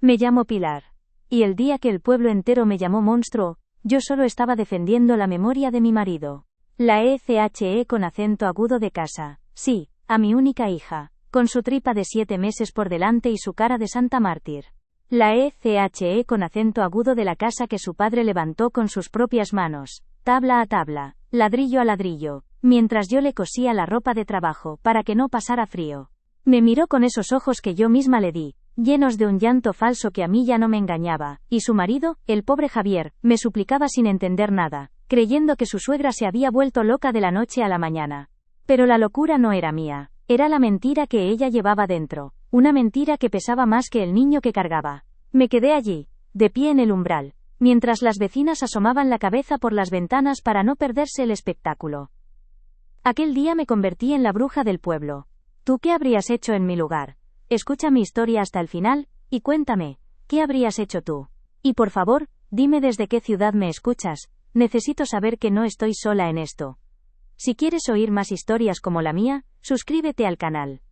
Me llamo Pilar. Y el día que el pueblo entero me llamó monstruo, yo solo estaba defendiendo la memoria de mi marido. La ECHE con acento agudo de casa. Sí, a mi única hija, con su tripa de 7 meses por delante y su cara de santa mártir. La ECHE con acento agudo de la casa que su padre levantó con sus propias manos, tabla a tabla, ladrillo a ladrillo, mientras yo le cosía la ropa de trabajo para que no pasara frío. Me miró con esos ojos que yo misma le di, llenos de un llanto falso que a mí ya no me engañaba, y su marido, el pobre Javier, me suplicaba sin entender nada, creyendo que su suegra se había vuelto loca de la noche a la mañana. Pero la locura no era mía, era la mentira que ella llevaba dentro, una mentira que pesaba más que el niño que cargaba. Me quedé allí, de pie en el umbral, mientras las vecinas asomaban la cabeza por las ventanas para no perderse el espectáculo. Aquel día me convertí en la bruja del pueblo. ¿Tú qué habrías hecho en mi lugar? Escucha mi historia hasta el final, y cuéntame, ¿qué habrías hecho tú? Y por favor, dime desde qué ciudad me escuchas, necesito saber que no estoy sola en esto. Si quieres oír más historias como la mía, suscríbete al canal.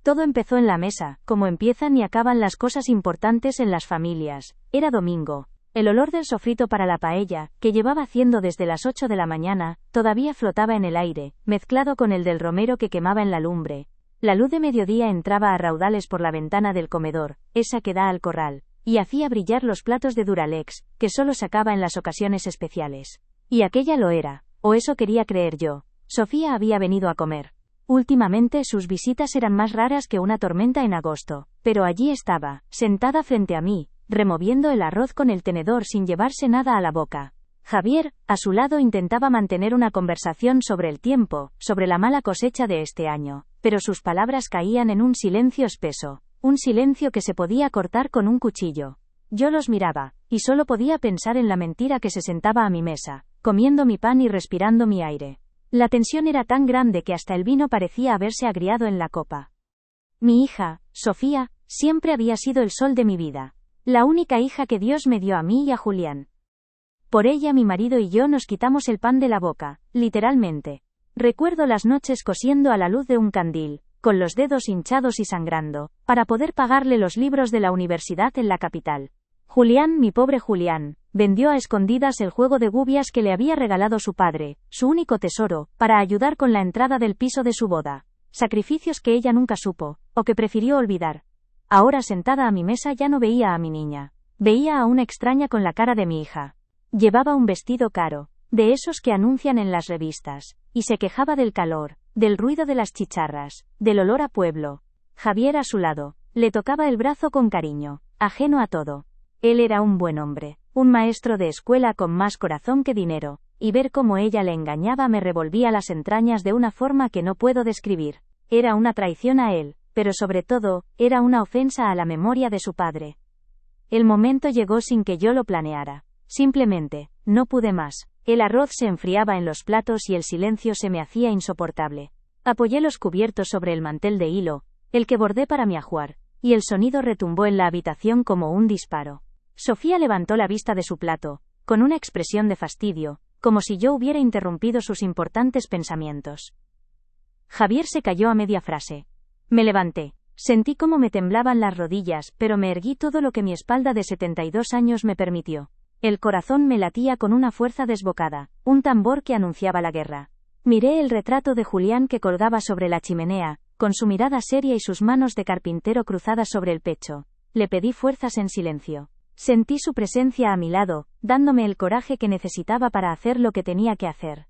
Todo empezó en la mesa, como empiezan y acaban las cosas importantes en las familias. Era domingo. El olor del sofrito para la paella, que llevaba haciendo desde las 8 de la mañana, todavía flotaba en el aire, mezclado con el del romero que quemaba en la lumbre. La luz de mediodía entraba a raudales por la ventana del comedor, esa que da al corral, y hacía brillar los platos de Duralex, que solo sacaba en las ocasiones especiales. Y aquella lo era, o eso quería creer yo. Sofía había venido a comer. Últimamente sus visitas eran más raras que una tormenta en agosto, pero allí estaba, sentada frente a mí, removiendo el arroz con el tenedor sin llevarse nada a la boca. Javier, a su lado, intentaba mantener una conversación sobre el tiempo, sobre la mala cosecha de este año, pero sus palabras caían en un silencio espeso, un silencio que se podía cortar con un cuchillo. Yo los miraba, y solo podía pensar en la mentira que se sentaba a mi mesa, comiendo mi pan y respirando mi aire. La tensión era tan grande que hasta el vino parecía haberse agriado en la copa. Mi hija, Sofía, siempre había sido el sol de mi vida. La única hija que Dios me dio a mí y a Julián. Por ella mi marido y yo nos quitamos el pan de la boca, literalmente. Recuerdo las noches cosiendo a la luz de un candil, con los dedos hinchados y sangrando, para poder pagarle los libros de la universidad en la capital. Julián, mi pobre Julián, vendió a escondidas el juego de gubias que le había regalado su padre, su único tesoro, para ayudar con la entrada del piso de su boda. Sacrificios que ella nunca supo, o que prefirió olvidar. Ahora sentada a mi mesa ya no veía a mi niña. Veía a una extraña con la cara de mi hija. Llevaba un vestido caro, de esos que anuncian en las revistas, y se quejaba del calor, del ruido de las chicharras, del olor a pueblo. Javier a su lado, le tocaba el brazo con cariño, ajeno a todo. Él era un buen hombre, un maestro de escuela con más corazón que dinero, y ver cómo ella le engañaba me revolvía las entrañas de una forma que no puedo describir. Era una traición a él, pero sobre todo, era una ofensa a la memoria de su padre. El momento llegó sin que yo lo planeara. Simplemente, no pude más. El arroz se enfriaba en los platos y el silencio se me hacía insoportable. Apoyé los cubiertos sobre el mantel de hilo, el que bordé para mi ajuar, y el sonido retumbó en la habitación como un disparo. Sofía levantó la vista de su plato, con una expresión de fastidio, como si yo hubiera interrumpido sus importantes pensamientos. Javier se calló a media frase. Me levanté. Sentí cómo me temblaban las rodillas, pero me erguí todo lo que mi espalda de 72 años me permitió. El corazón me latía con una fuerza desbocada, un tambor que anunciaba la guerra. Miré el retrato de Julián que colgaba sobre la chimenea, con su mirada seria y sus manos de carpintero cruzadas sobre el pecho. Le pedí fuerzas en silencio. Sentí su presencia a mi lado, dándome el coraje que necesitaba para hacer lo que tenía que hacer.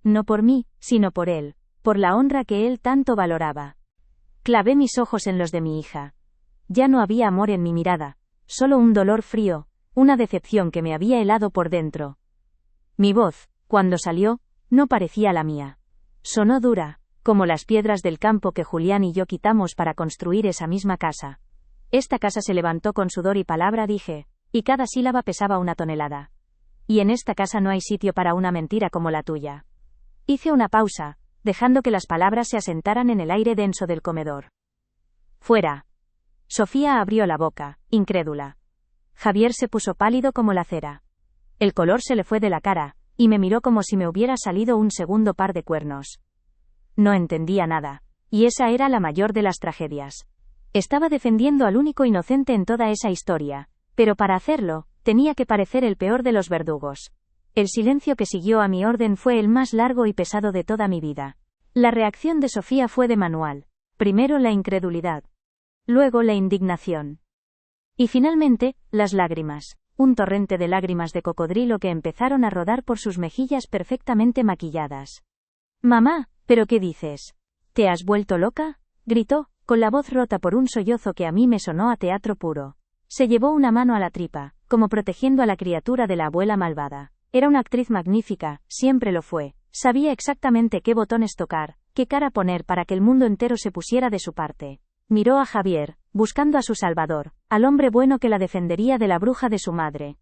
No por mí, sino por él, por la honra que él tanto valoraba. Clavé mis ojos en los de mi hija. Ya no había amor en mi mirada, solo un dolor frío, una decepción que me había helado por dentro. Mi voz, cuando salió, no parecía la mía. Sonó dura, como las piedras del campo que Julián y yo quitamos para construir esa misma casa. Esta casa se levantó con sudor y palabra, dije, y cada sílaba pesaba 1 tonelada. Y en esta casa no hay sitio para una mentira como la tuya. Hice una pausa, dejando que las palabras se asentaran en el aire denso del comedor. Fuera. Sofía abrió la boca, incrédula. Javier se puso pálido como la cera. El color se le fue de la cara, y me miró como si me hubiera salido un segundo par de cuernos. No entendía nada, y esa era la mayor de las tragedias. Estaba defendiendo al único inocente en toda esa historia, pero para hacerlo, tenía que parecer el peor de los verdugos. El silencio que siguió a mi orden fue el más largo y pesado de toda mi vida. La reacción de Sofía fue de manual. Primero la incredulidad. Luego la indignación. Y finalmente, las lágrimas. Un torrente de lágrimas de cocodrilo que empezaron a rodar por sus mejillas perfectamente maquilladas. «Mamá, ¿pero qué dices? ¿Te has vuelto loca?», gritó, con la voz rota por un sollozo que a mí me sonó a teatro puro. Se llevó una mano a la tripa, como protegiendo a la criatura de la abuela malvada. Era una actriz magnífica, siempre lo fue. Sabía exactamente qué botones tocar, qué cara poner para que el mundo entero se pusiera de su parte. Miró a Javier, buscando a su salvador, al hombre bueno que la defendería de la bruja de su madre.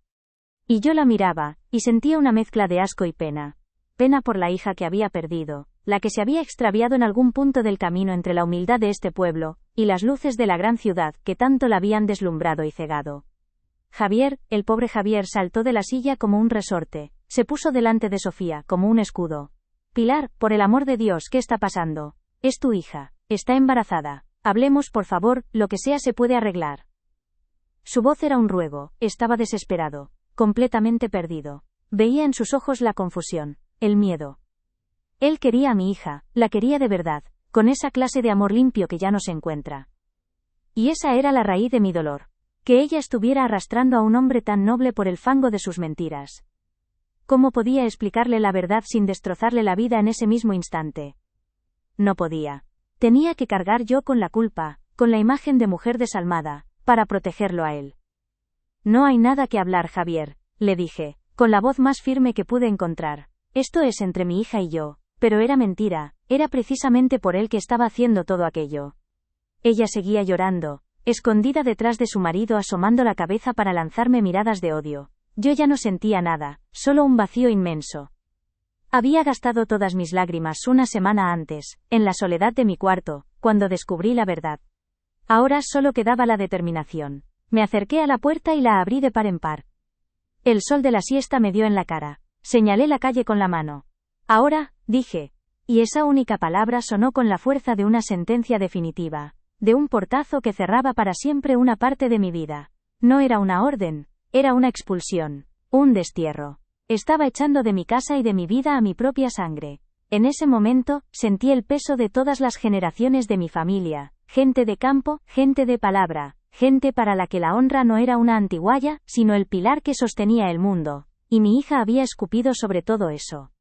Y yo la miraba, y sentía una mezcla de asco y pena. Pena por la hija que había perdido, la que se había extraviado en algún punto del camino entre la humildad de este pueblo, y las luces de la gran ciudad que tanto la habían deslumbrado y cegado. Javier, el pobre Javier saltó de la silla como un resorte, se puso delante de Sofía como un escudo. «Pilar, por el amor de Dios, ¿qué está pasando? Es tu hija, está embarazada. Hablemos por favor, lo que sea se puede arreglar». Su voz era un ruego, estaba desesperado, completamente perdido. Veía en sus ojos la confusión, el miedo. Él quería a mi hija, la quería de verdad, con esa clase de amor limpio que ya no se encuentra. Y esa era la raíz de mi dolor. Que ella estuviera arrastrando a un hombre tan noble por el fango de sus mentiras. ¿Cómo podía explicarle la verdad sin destrozarle la vida en ese mismo instante? No podía. Tenía que cargar yo con la culpa, con la imagen de mujer desalmada, para protegerlo a él. «No hay nada que hablar, Javier», le dije, con la voz más firme que pude encontrar. «Esto es entre mi hija y yo». Pero era mentira, era precisamente por él que estaba haciendo todo aquello. Ella seguía llorando, escondida detrás de su marido asomando la cabeza para lanzarme miradas de odio. Yo ya no sentía nada, solo un vacío inmenso. Había gastado todas mis lágrimas una semana antes, en la soledad de mi cuarto, cuando descubrí la verdad. Ahora solo quedaba la determinación. Me acerqué a la puerta y la abrí de par en par. El sol de la siesta me dio en la cara. Señalé la calle con la mano. «Ahora», dije. Y esa única palabra sonó con la fuerza de una sentencia definitiva, de un portazo que cerraba para siempre una parte de mi vida. No era una orden, era una expulsión, un destierro. Estaba echando de mi casa y de mi vida a mi propia sangre. En ese momento, sentí el peso de todas las generaciones de mi familia, gente de campo, gente de palabra, gente para la que la honra no era una antigualla, sino el pilar que sostenía el mundo. Y mi hija había escupido sobre todo eso.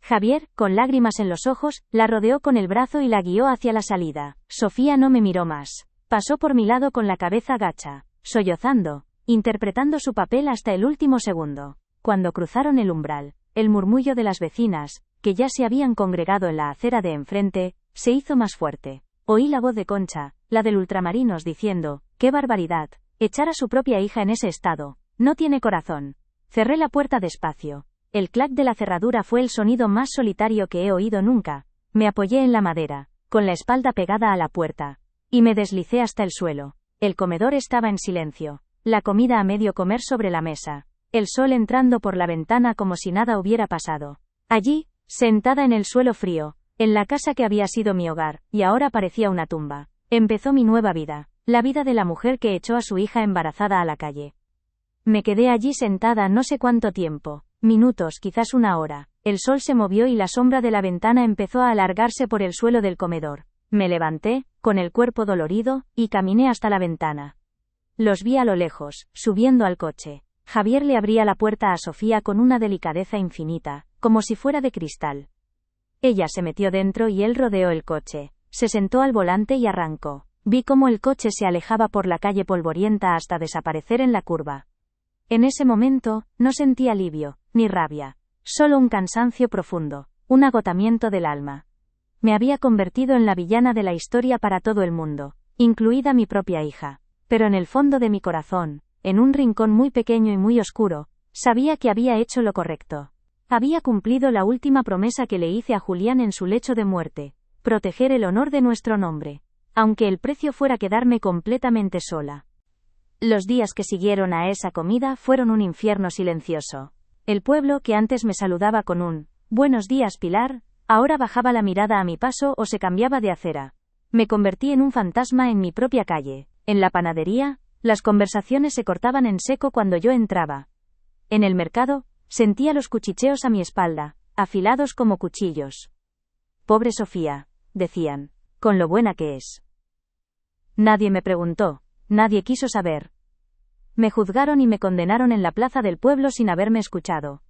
Javier, con lágrimas en los ojos, la rodeó con el brazo y la guió hacia la salida. Sofía no me miró más. Pasó por mi lado con la cabeza gacha, sollozando, interpretando su papel hasta el último segundo. Cuando cruzaron el umbral, el murmullo de las vecinas, que ya se habían congregado en la acera de enfrente, se hizo más fuerte. Oí la voz de Concha, la del Ultramarinos, diciendo: «¡Qué barbaridad! Echar a su propia hija en ese estado. No tiene corazón». Cerré la puerta despacio. El clac de la cerradura fue el sonido más solitario que he oído nunca. Me apoyé en la madera, con la espalda pegada a la puerta, y me deslicé hasta el suelo. El comedor estaba en silencio. La comida a medio comer sobre la mesa. El sol entrando por la ventana como si nada hubiera pasado. Allí, sentada en el suelo frío, en la casa que había sido mi hogar, y ahora parecía una tumba, empezó mi nueva vida, la vida de la mujer que echó a su hija embarazada a la calle. Me quedé allí sentada no sé cuánto tiempo. Minutos, quizás una hora. El sol se movió y la sombra de la ventana empezó a alargarse por el suelo del comedor. Me levanté, con el cuerpo dolorido, y caminé hasta la ventana. Los vi a lo lejos, subiendo al coche. Javier le abría la puerta a Sofía con una delicadeza infinita, como si fuera de cristal. Ella se metió dentro y él rodeó el coche. Se sentó al volante y arrancó. Vi cómo el coche se alejaba por la calle polvorienta hasta desaparecer en la curva. En ese momento, no sentí alivio, ni rabia. Solo un cansancio profundo, un agotamiento del alma. Me había convertido en la villana de la historia para todo el mundo, incluida mi propia hija. Pero en el fondo de mi corazón, en un rincón muy pequeño y muy oscuro, sabía que había hecho lo correcto. Había cumplido la última promesa que le hice a Julián en su lecho de muerte: proteger el honor de nuestro nombre. Aunque el precio fuera quedarme completamente sola. Los días que siguieron a esa comida fueron un infierno silencioso. El pueblo que antes me saludaba con un «Buenos días, Pilar», ahora bajaba la mirada a mi paso o se cambiaba de acera. Me convertí en un fantasma en mi propia calle. En la panadería, las conversaciones se cortaban en seco cuando yo entraba. En el mercado, sentía los cuchicheos a mi espalda, afilados como cuchillos. Pobre Sofía, decían, con lo buena que es. Nadie me preguntó, nadie quiso saber. Me juzgaron y me condenaron en la plaza del pueblo sin haberme escuchado.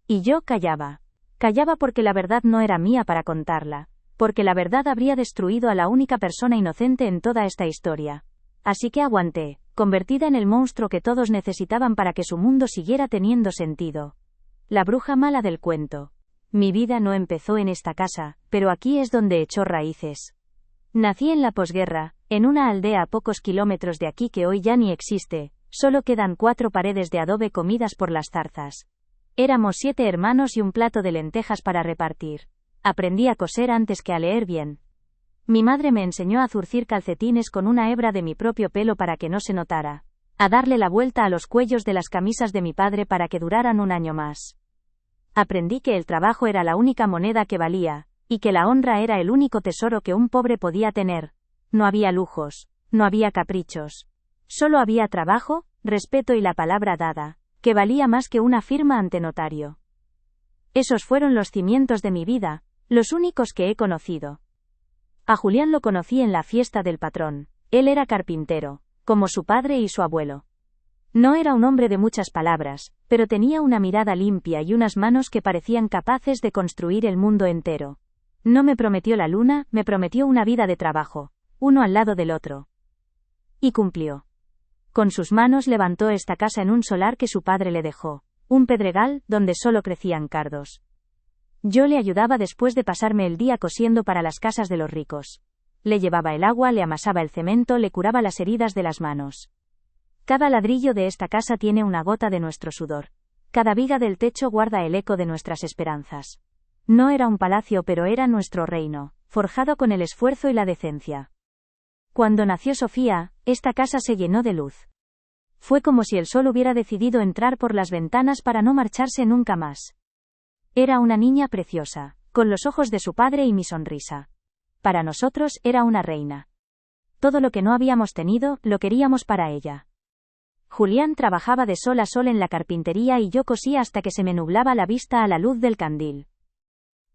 Y yo callaba. Callaba porque la verdad no era mía para contarla, porque la verdad habría destruido a la única persona inocente en toda esta historia. Así que aguanté, convertida en el monstruo que todos necesitaban para que su mundo siguiera teniendo sentido. La bruja mala del cuento. Mi vida no empezó en esta casa, pero aquí es donde echó raíces. Nací en la posguerra, en una aldea a pocos kilómetros de aquí que hoy ya ni existe, solo quedan 4 paredes de adobe comidas por las zarzas. Éramos 7 hermanos y un plato de lentejas para repartir. Aprendí a coser antes que a leer bien. Mi madre me enseñó a zurcir calcetines con una hebra de mi propio pelo para que no se notara, a darle la vuelta a los cuellos de las camisas de mi padre para que duraran un año más. Aprendí que el trabajo era la única moneda que valía, y que la honra era el único tesoro que un pobre podía tener. No había lujos, no había caprichos. Solo había trabajo, respeto y la palabra dada, que valía más que una firma ante notario. Esos fueron los cimientos de mi vida, los únicos que he conocido. A Julián lo conocí en la fiesta del patrón. Él era carpintero, como su padre y su abuelo. No era un hombre de muchas palabras, pero tenía una mirada limpia y unas manos que parecían capaces de construir el mundo entero. No me prometió la luna, me prometió una vida de trabajo, uno al lado del otro. Y cumplió. Con sus manos levantó esta casa en un solar que su padre le dejó, un pedregal donde solo crecían cardos. Yo le ayudaba después de pasarme el día cosiendo para las casas de los ricos. Le llevaba el agua, le amasaba el cemento, le curaba las heridas de las manos. Cada ladrillo de esta casa tiene una gota de nuestro sudor. Cada viga del techo guarda el eco de nuestras esperanzas. No era un palacio, pero era nuestro reino, forjado con el esfuerzo y la decencia. Cuando nació Sofía, esta casa se llenó de luz. Fue como si el sol hubiera decidido entrar por las ventanas para no marcharse nunca más. Era una niña preciosa, con los ojos de su padre y mi sonrisa. Para nosotros era una reina. Todo lo que no habíamos tenido, lo queríamos para ella. Julián trabajaba de sol a sol en la carpintería y yo cosía hasta que se me nublaba la vista a la luz del candil.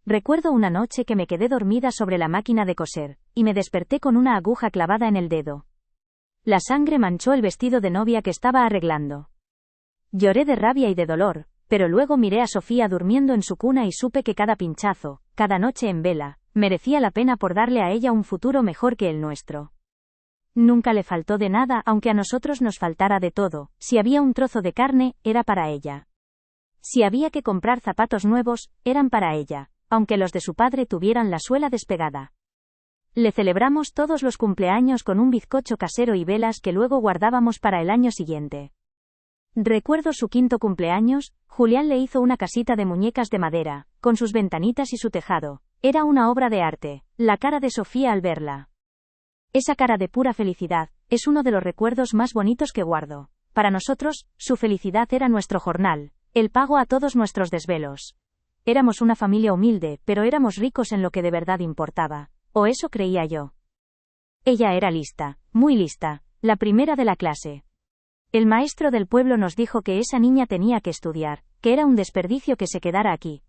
Recuerdo una noche que me quedé dormida sobre la máquina de coser, y me desperté con una aguja clavada en el dedo. La sangre manchó el vestido de novia que estaba arreglando. Lloré de rabia y de dolor, pero luego miré a Sofía durmiendo en su cuna y supe que cada pinchazo, cada noche en vela, merecía la pena por darle a ella un futuro mejor que el nuestro. Nunca le faltó de nada, aunque a nosotros nos faltara de todo. Si había un trozo de carne, era para ella. Si había que comprar zapatos nuevos, eran para ella, aunque los de su padre tuvieran la suela despegada. Le celebramos todos los cumpleaños con un bizcocho casero y velas que luego guardábamos para el año siguiente. Recuerdo su 5º cumpleaños, Julián le hizo una casita de muñecas de madera, con sus ventanitas y su tejado. Era una obra de arte, la cara de Sofía al verla. Esa cara de pura felicidad, es uno de los recuerdos más bonitos que guardo. Para nosotros, su felicidad era nuestro jornal, el pago a todos nuestros desvelos. Éramos una familia humilde, pero éramos ricos en lo que de verdad importaba. O eso creía yo. Ella era lista, muy lista, la primera de la clase. El maestro del pueblo nos dijo que esa niña tenía que estudiar, que era un desperdicio que se quedara aquí.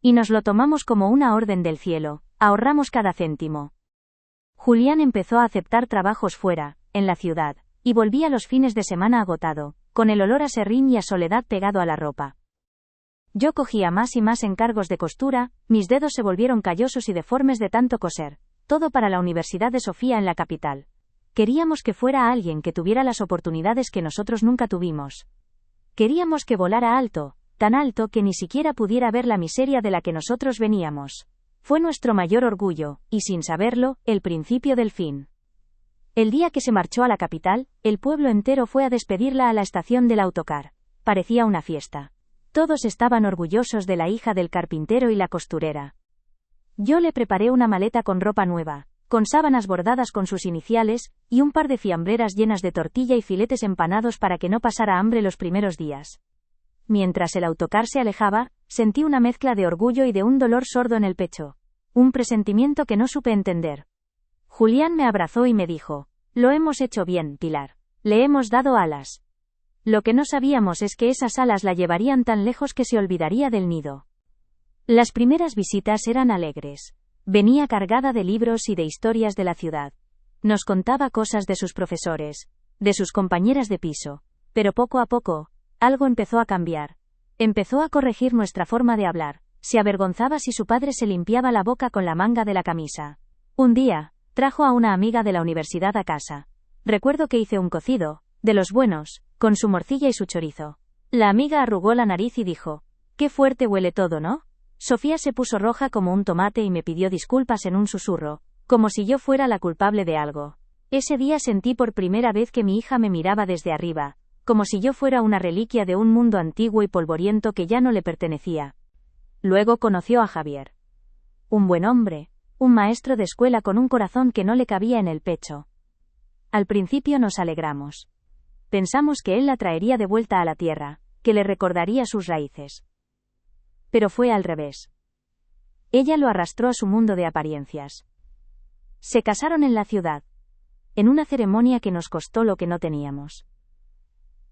Y nos lo tomamos como una orden del cielo, ahorramos cada céntimo. Julián empezó a aceptar trabajos fuera, en la ciudad, y volvía los fines de semana agotado, con el olor a serrín y a soledad pegado a la ropa. Yo cogía más y más encargos de costura, mis dedos se volvieron callosos y deformes de tanto coser, todo para la Universidad de Sofía en la capital. Queríamos que fuera alguien que tuviera las oportunidades que nosotros nunca tuvimos. Queríamos que volara alto, tan alto que ni siquiera pudiera ver la miseria de la que nosotros veníamos. Fue nuestro mayor orgullo, y sin saberlo, el principio del fin. El día que se marchó a la capital, el pueblo entero fue a despedirla a la estación del autocar. Parecía una fiesta. Todos estaban orgullosos de la hija del carpintero y la costurera. Yo le preparé una maleta con ropa nueva, con sábanas bordadas con sus iniciales, y un par de fiambreras llenas de tortilla y filetes empanados para que no pasara hambre los primeros días. Mientras el autocar se alejaba, sentí una mezcla de orgullo y de un dolor sordo en el pecho. Un presentimiento que no supe entender. Julián me abrazó y me dijo: «Lo hemos hecho bien, Pilar. Le hemos dado alas». Lo que no sabíamos es que esas alas la llevarían tan lejos que se olvidaría del nido. Las primeras visitas eran alegres. Venía cargada de libros y de historias de la ciudad. Nos contaba cosas de sus profesores, de sus compañeras de piso, pero poco a poco, algo empezó a cambiar. Empezó a corregir nuestra forma de hablar. Se avergonzaba si su padre se limpiaba la boca con la manga de la camisa. Un día, trajo a una amiga de la universidad a casa. Recuerdo que hice un cocido, de los buenos, con su morcilla y su chorizo. La amiga arrugó la nariz y dijo: «Qué fuerte huele todo, ¿no?». Sofía se puso roja como un tomate y me pidió disculpas en un susurro, como si yo fuera la culpable de algo. Ese día sentí por primera vez que mi hija me miraba desde arriba, como si yo fuera una reliquia de un mundo antiguo y polvoriento que ya no le pertenecía. Luego conoció a Javier. Un buen hombre, un maestro de escuela con un corazón que no le cabía en el pecho. Al principio nos alegramos. Pensamos que él la traería de vuelta a la tierra, que le recordaría sus raíces. Pero fue al revés. Ella lo arrastró a su mundo de apariencias. Se casaron en la ciudad, en una ceremonia que nos costó lo que no teníamos.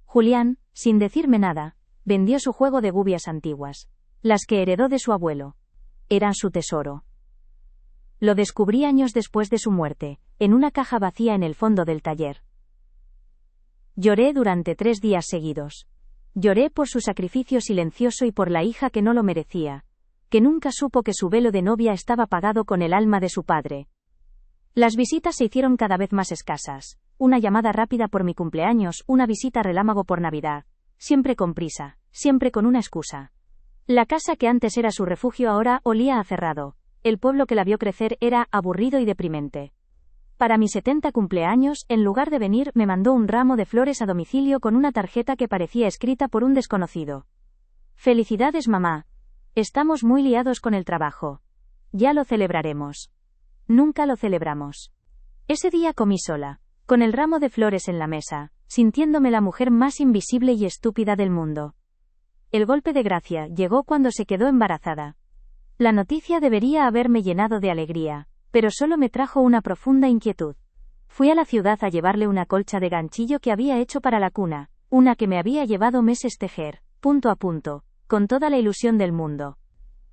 Julián, sin decirme nada, vendió su juego de gubias antiguas, las que heredó de su abuelo. Eran su tesoro. Lo descubrí años después de su muerte, en una caja vacía en el fondo del taller. Lloré durante 3 días seguidos. Lloré por su sacrificio silencioso y por la hija que no lo merecía, que nunca supo que su velo de novia estaba pagado con el alma de su padre. Las visitas se hicieron cada vez más escasas. Una llamada rápida por mi cumpleaños, una visita relámpago por Navidad. Siempre con prisa, siempre con una excusa. La casa que antes era su refugio ahora olía a cerrado. El pueblo que la vio crecer era aburrido y deprimente. Para mi 70 cumpleaños, en lugar de venir, me mandó un ramo de flores a domicilio con una tarjeta que parecía escrita por un desconocido. «Felicidades, mamá. Estamos muy liados con el trabajo. Ya lo celebraremos». Nunca lo celebramos. Ese día comí sola, con el ramo de flores en la mesa, sintiéndome la mujer más invisible y estúpida del mundo. El golpe de gracia llegó cuando se quedó embarazada. La noticia debería haberme llenado de alegría, pero solo me trajo una profunda inquietud. Fui a la ciudad a llevarle una colcha de ganchillo que había hecho para la cuna, una que me había llevado meses tejer, punto a punto, con toda la ilusión del mundo.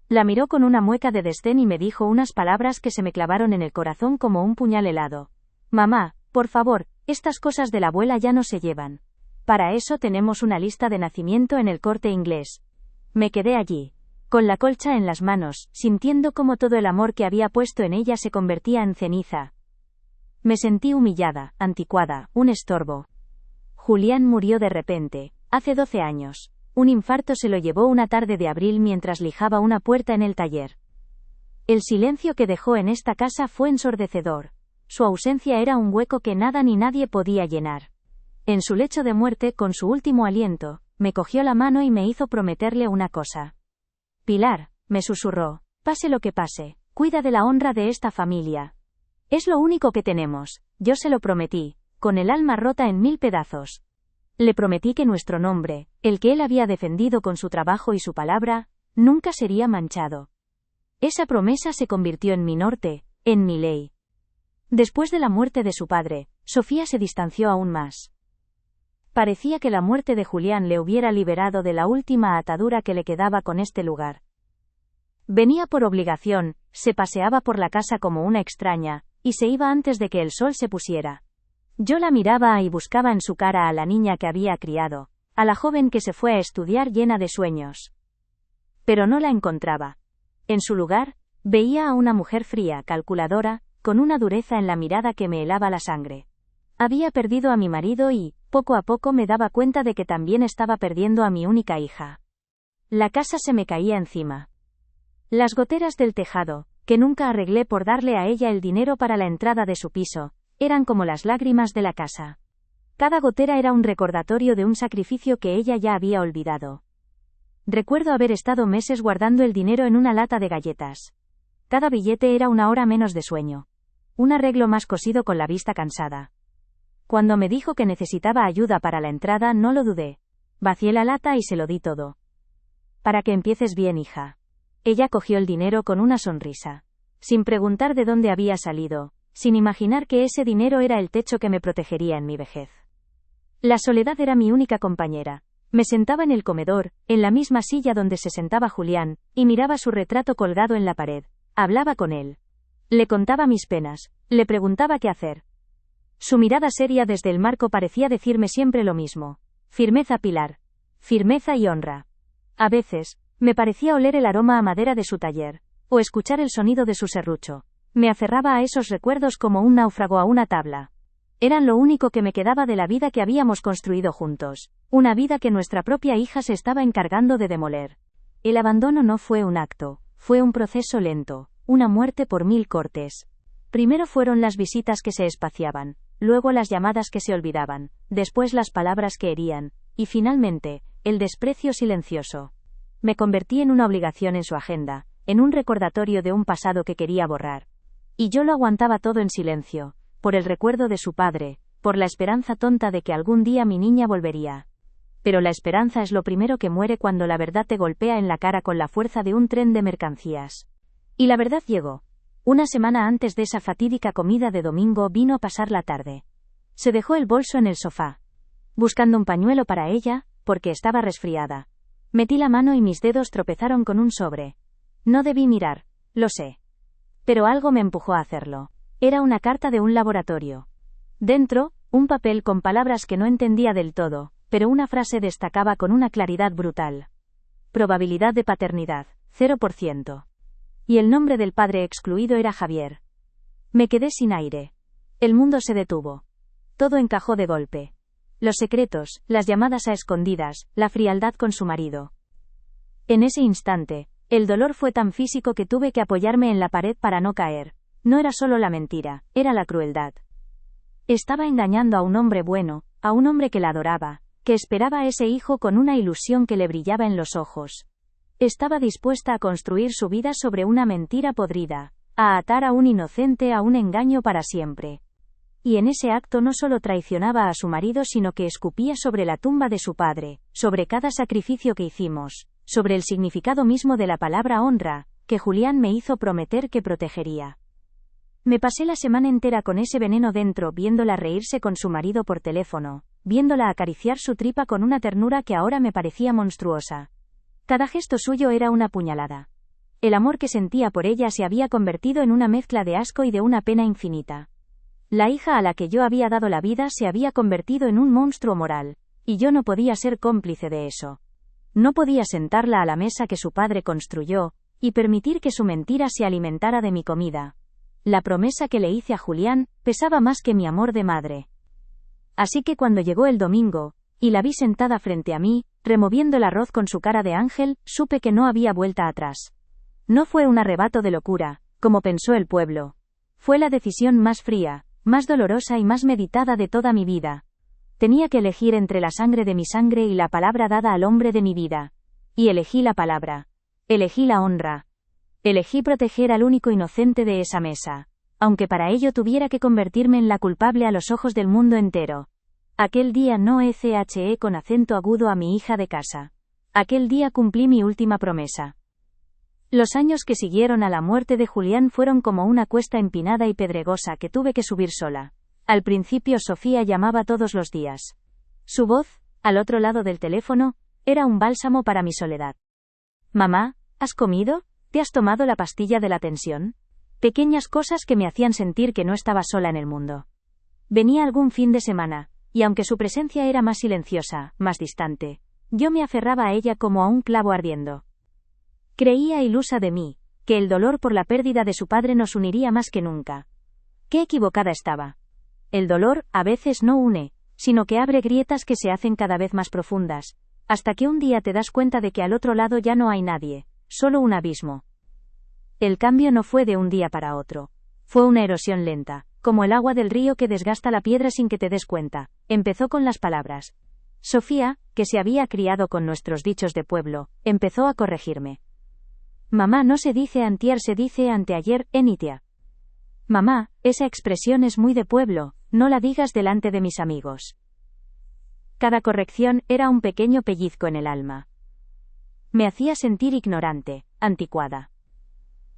La miró con una mueca de desdén y me dijo unas palabras que se me clavaron en el corazón como un puñal helado. «Mamá, por favor, estas cosas de la abuela ya no se llevan. Para eso tenemos una lista de nacimiento en el Corte Inglés». Me quedé allí, con la colcha en las manos, sintiendo cómo todo el amor que había puesto en ella se convertía en ceniza. Me sentí humillada, anticuada, un estorbo. Julián murió de repente, hace 12 años. Un infarto se lo llevó una tarde de abril mientras lijaba una puerta en el taller. El silencio que dejó en esta casa fue ensordecedor. Su ausencia era un hueco que nada ni nadie podía llenar. En su lecho de muerte, con su último aliento, me cogió la mano y me hizo prometerle una cosa. «Pilar», me susurró, «pase lo que pase, cuida de la honra de esta familia. Es lo único que tenemos». Yo se lo prometí, con el alma rota en 1000 pedazos. Le prometí que nuestro nombre, el que él había defendido con su trabajo y su palabra, nunca sería manchado. Esa promesa se convirtió en mi norte, en mi ley. Después de la muerte de su padre, Sofía se distanció aún más. Parecía que la muerte de Julián le hubiera liberado de la última atadura que le quedaba con este lugar. Venía por obligación, se paseaba por la casa como una extraña, y se iba antes de que el sol se pusiera. Yo la miraba y buscaba en su cara a la niña que había criado, a la joven que se fue a estudiar llena de sueños. Pero no la encontraba. En su lugar, veía a una mujer fría, calculadora, con una dureza en la mirada que me helaba la sangre. Había perdido a mi marido y, poco a poco me daba cuenta de que también estaba perdiendo a mi única hija. La casa se me caía encima. Las goteras del tejado, que nunca arreglé por darle a ella el dinero para la entrada de su piso, eran como las lágrimas de la casa. Cada gotera era un recordatorio de un sacrificio que ella ya había olvidado. Recuerdo haber estado meses guardando el dinero en una lata de galletas. Cada billete era 1 hora menos de sueño. Un arreglo más cosido con la vista cansada. Cuando me dijo que necesitaba ayuda para la entrada, no lo dudé. Vacié la lata y se lo di todo. «Para que empieces bien, hija». Ella cogió el dinero con una sonrisa. Sin preguntar de dónde había salido, sin imaginar que ese dinero era el techo que me protegería en mi vejez. La soledad era mi única compañera. Me sentaba en el comedor, en la misma silla donde se sentaba Julián, y miraba su retrato colgado en la pared. Hablaba con él. Le contaba mis penas, le preguntaba qué hacer. Su mirada seria desde el marco parecía decirme siempre lo mismo. Firmeza, Pilar. Firmeza y honra. A veces, me parecía oler el aroma a madera de su taller, o escuchar el sonido de su serrucho. Me aferraba a esos recuerdos como un náufrago a una tabla. Eran lo único que me quedaba de la vida que habíamos construido juntos, una vida que nuestra propia hija se estaba encargando de demoler. El abandono no fue un acto, fue un proceso lento, una muerte por 1000 cortes. Primero fueron las visitas que se espaciaban, luego las llamadas que se olvidaban, después las palabras que herían, y finalmente, el desprecio silencioso. Me convertí en una obligación en su agenda, en un recordatorio de un pasado que quería borrar. Y yo lo aguantaba todo en silencio, por el recuerdo de su padre, por la esperanza tonta de que algún día mi niña volvería. Pero la esperanza es lo primero que muere cuando la verdad te golpea en la cara con la fuerza de un tren de mercancías. Y la verdad llegó. Una semana antes de esa fatídica comida de domingo vino a pasar la tarde. Se dejó el bolso en el sofá. Buscando un pañuelo para ella, porque estaba resfriada. Metí la mano y mis dedos tropezaron con un sobre. No debí mirar, lo sé. Pero algo me empujó a hacerlo. Era una carta de un laboratorio. Dentro, un papel con palabras que no entendía del todo, pero una frase destacaba con una claridad brutal. Probabilidad de paternidad, 0%. Y el nombre del padre excluido era Javier. Me quedé sin aire. El mundo se detuvo. Todo encajó de golpe. Los secretos, las llamadas a escondidas, la frialdad con su marido. En ese instante, el dolor fue tan físico que tuve que apoyarme en la pared para no caer. No era solo la mentira, era la crueldad. Estaba engañando a un hombre bueno, a un hombre que la adoraba, que esperaba a ese hijo con una ilusión que le brillaba en los ojos. Estaba dispuesta a construir su vida sobre una mentira podrida, a atar a un inocente a un engaño para siempre. Y en ese acto no solo traicionaba a su marido, sino que escupía sobre la tumba de su padre, sobre cada sacrificio que hicimos, sobre el significado mismo de la palabra honra, que Julián me hizo prometer que protegería. Me pasé la semana entera con ese veneno dentro, viéndola reírse con su marido por teléfono, viéndola acariciar su tripa con una ternura que ahora me parecía monstruosa. Cada gesto suyo era una puñalada. El amor que sentía por ella se había convertido en una mezcla de asco y de una pena infinita. La hija a la que yo había dado la vida se había convertido en un monstruo moral, y yo no podía ser cómplice de eso. No podía sentarla a la mesa que su padre construyó, y permitir que su mentira se alimentara de mi comida. La promesa que le hice a Julián pesaba más que mi amor de madre. Así que cuando llegó el domingo, y la vi sentada frente a mí, removiendo el arroz con su cara de ángel, supe que no había vuelta atrás. No fue un arrebato de locura, como pensó el pueblo. Fue la decisión más fría, más dolorosa y más meditada de toda mi vida. Tenía que elegir entre la sangre de mi sangre y la palabra dada al hombre de mi vida. Y elegí la palabra. Elegí la honra. Elegí proteger al único inocente de esa mesa, aunque para ello tuviera que convertirme en la culpable a los ojos del mundo entero. Aquel día no eché con acento agudo a mi hija de casa. Aquel día cumplí mi última promesa. Los años que siguieron a la muerte de Julián fueron como una cuesta empinada y pedregosa que tuve que subir sola. Al principio Sofía llamaba todos los días. Su voz, al otro lado del teléfono, era un bálsamo para mi soledad. «Mamá, ¿has comido? ¿Te has tomado la pastilla de la tensión?» Pequeñas cosas que me hacían sentir que no estaba sola en el mundo. Venía algún fin de semana, y aunque su presencia era más silenciosa, más distante, yo me aferraba a ella como a un clavo ardiendo. Creía ilusa de mí, que el dolor por la pérdida de su padre nos uniría más que nunca. Qué equivocada estaba. El dolor, a veces no une, sino que abre grietas que se hacen cada vez más profundas, hasta que un día te das cuenta de que al otro lado ya no hay nadie, solo un abismo. El cambio no fue de un día para otro. Fue una erosión lenta, como el agua del río que desgasta la piedra sin que te des cuenta. Empezó con las palabras. Sofía, que se había criado con nuestros dichos de pueblo, empezó a corregirme. «Mamá, no se dice antier, se dice anteayer, enitia». «Mamá, esa expresión es muy de pueblo, no la digas delante de mis amigos». Cada corrección era un pequeño pellizco en el alma. Me hacía sentir ignorante, anticuada.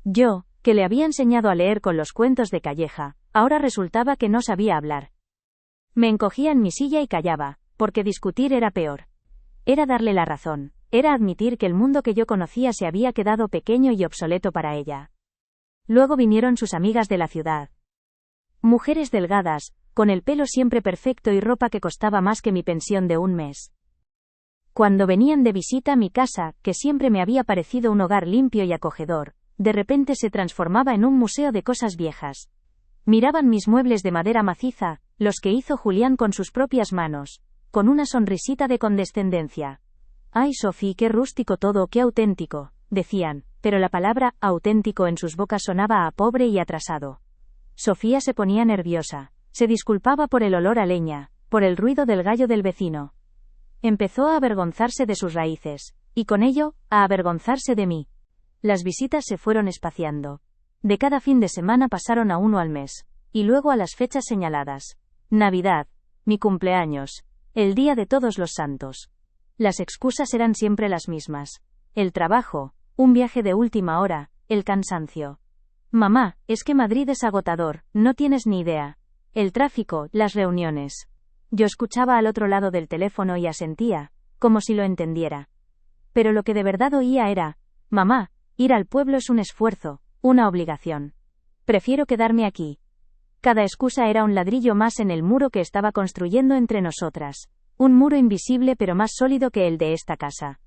Yo, que le había enseñado a leer con los cuentos de Calleja, Ahora resultaba que no sabía hablar. Me encogía en mi silla y callaba, porque discutir era peor. Era darle la razón, era admitir que el mundo que yo conocía se había quedado pequeño y obsoleto para ella. Luego vinieron sus amigas de la ciudad. Mujeres delgadas, con el pelo siempre perfecto y ropa que costaba más que mi pensión de un mes. Cuando venían de visita a mi casa, que siempre me había parecido un hogar limpio y acogedor, de repente se transformaba en un museo de cosas viejas. Miraban mis muebles de madera maciza, los que hizo Julián con sus propias manos, con una sonrisita de condescendencia. «Ay, Sophie, qué rústico todo, qué auténtico», decían, pero la palabra «auténtico» en sus bocas sonaba a pobre y atrasado. Sofía se ponía nerviosa, se disculpaba por el olor a leña, por el ruido del gallo del vecino. Empezó a avergonzarse de sus raíces, y con ello, a avergonzarse de mí. Las visitas se fueron espaciando. De cada fin de semana pasaron a uno al mes, y luego a las fechas señaladas. Navidad, mi cumpleaños, el Día de Todos los Santos. Las excusas eran siempre las mismas. El trabajo, un viaje de última hora, el cansancio. Mamá, es que Madrid es agotador, no tienes ni idea. El tráfico, las reuniones. Yo escuchaba al otro lado del teléfono y asentía, como si lo entendiera. Pero lo que de verdad oía era, mamá, ir al pueblo es un esfuerzo, una obligación. Prefiero quedarme aquí. Cada excusa era un ladrillo más en el muro que estaba construyendo entre nosotras. Un muro invisible pero más sólido que el de esta casa.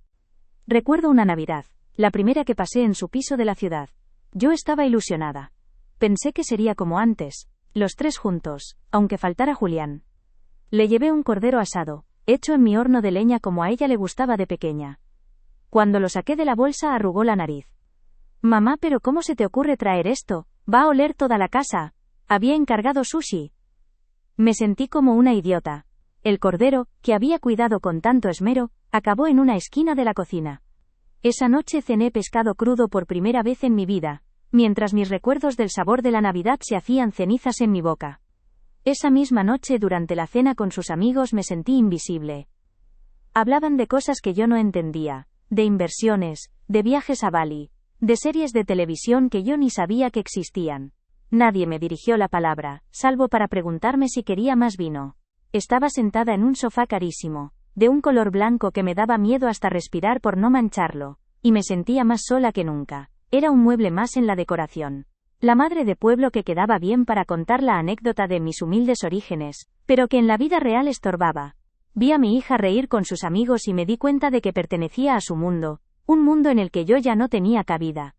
Recuerdo una Navidad, la primera que pasé en su piso de la ciudad. Yo estaba ilusionada. Pensé que sería como antes, los tres juntos, aunque faltara Julián. Le llevé un cordero asado, hecho en mi horno de leña como a ella le gustaba de pequeña. Cuando lo saqué de la bolsa arrugó la nariz. Mamá, ¿pero cómo se te ocurre traer esto? Va a oler toda la casa. Había encargado sushi. Me sentí como una idiota. El cordero, que había cuidado con tanto esmero, acabó en una esquina de la cocina. Esa noche cené pescado crudo por primera vez en mi vida, mientras mis recuerdos del sabor de la Navidad se hacían cenizas en mi boca. Esa misma noche durante la cena con sus amigos me sentí invisible. Hablaban de cosas que yo no entendía, de inversiones, de viajes a Bali, de series de televisión que yo ni sabía que existían. Nadie me dirigió la palabra, salvo para preguntarme si quería más vino. Estaba sentada en un sofá carísimo, de un color blanco que me daba miedo hasta respirar por no mancharlo, y me sentía más sola que nunca. Era un mueble más en la decoración. La madre de pueblo que quedaba bien para contar la anécdota de mis humildes orígenes, pero que en la vida real estorbaba. Vi a mi hija reír con sus amigos y me di cuenta de que pertenecía a su mundo, un mundo en el que yo ya no tenía cabida.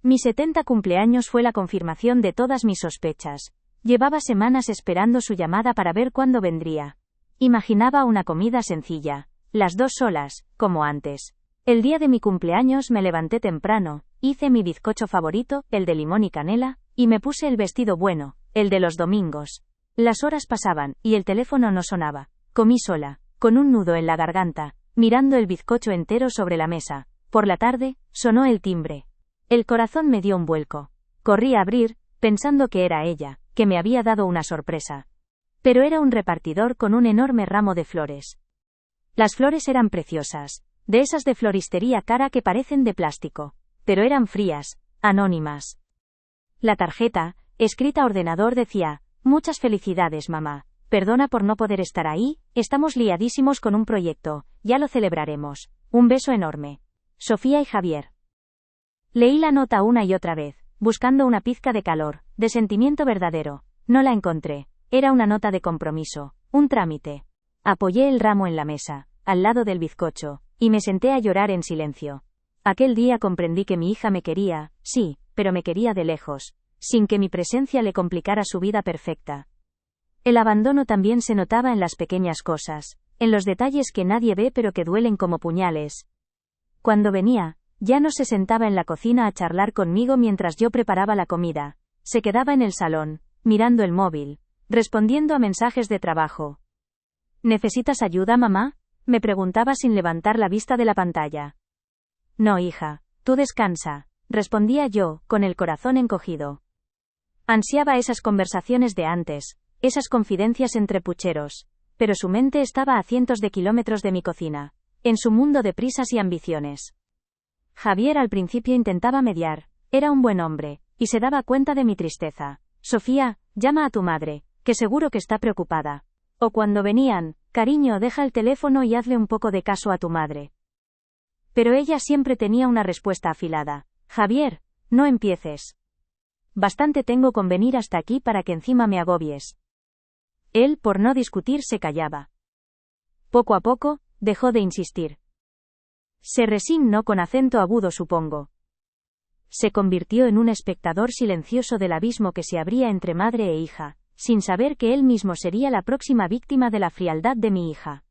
Mi 70 cumpleaños fue la confirmación de todas mis sospechas. Llevaba semanas esperando su llamada para ver cuándo vendría. Imaginaba una comida sencilla, las dos solas, como antes. El día de mi cumpleaños me levanté temprano, hice mi bizcocho favorito, el de limón y canela, y me puse el vestido bueno, el de los domingos. Las horas pasaban, y el teléfono no sonaba. Comí sola, con un nudo en la garganta, mirando el bizcocho entero sobre la mesa. Por la tarde, sonó el timbre. El corazón me dio un vuelco. Corrí a abrir, pensando que era ella, que me había dado una sorpresa. Pero era un repartidor con un enorme ramo de flores. Las flores eran preciosas, de esas de floristería cara que parecen de plástico, pero eran frías, anónimas. La tarjeta, escrita a ordenador, decía: «Muchas felicidades, mamá. Perdona por no poder estar ahí, estamos liadísimos con un proyecto, ya lo celebraremos. Un beso enorme. Sofía y Javier». Leí la nota una y otra vez, buscando una pizca de calor, de sentimiento verdadero. No la encontré. Era una nota de compromiso, un trámite. Apoyé el ramo en la mesa, al lado del bizcocho, y me senté a llorar en silencio. Aquel día comprendí que mi hija me quería, sí, pero me quería de lejos, sin que mi presencia le complicara su vida perfecta. El abandono también se notaba en las pequeñas cosas, en los detalles que nadie ve pero que duelen como puñales. Cuando venía, ya no se sentaba en la cocina a charlar conmigo mientras yo preparaba la comida. Se quedaba en el salón, mirando el móvil, respondiendo a mensajes de trabajo. ¿Necesitas ayuda, mamá?, me preguntaba sin levantar la vista de la pantalla. No, hija, tú descansa, respondía yo, con el corazón encogido. Ansiaba esas conversaciones de antes, esas confidencias entre pucheros, pero su mente estaba a cientos de kilómetros de mi cocina, en su mundo de prisas y ambiciones. Javier al principio intentaba mediar, era un buen hombre, y se daba cuenta de mi tristeza. Sofía, llama a tu madre, que seguro que está preocupada. O cuando venían, cariño, deja el teléfono y hazle un poco de caso a tu madre. Pero ella siempre tenía una respuesta afilada. Javier, no empieces. Bastante tengo con venir hasta aquí para que encima me agobies. Él, por no discutir, se callaba. Poco a poco, dejó de insistir. Se resignó con acento agudo, supongo. Se convirtió en un espectador silencioso del abismo que se abría entre madre e hija, sin saber que él mismo sería la próxima víctima de la frialdad de mi hija.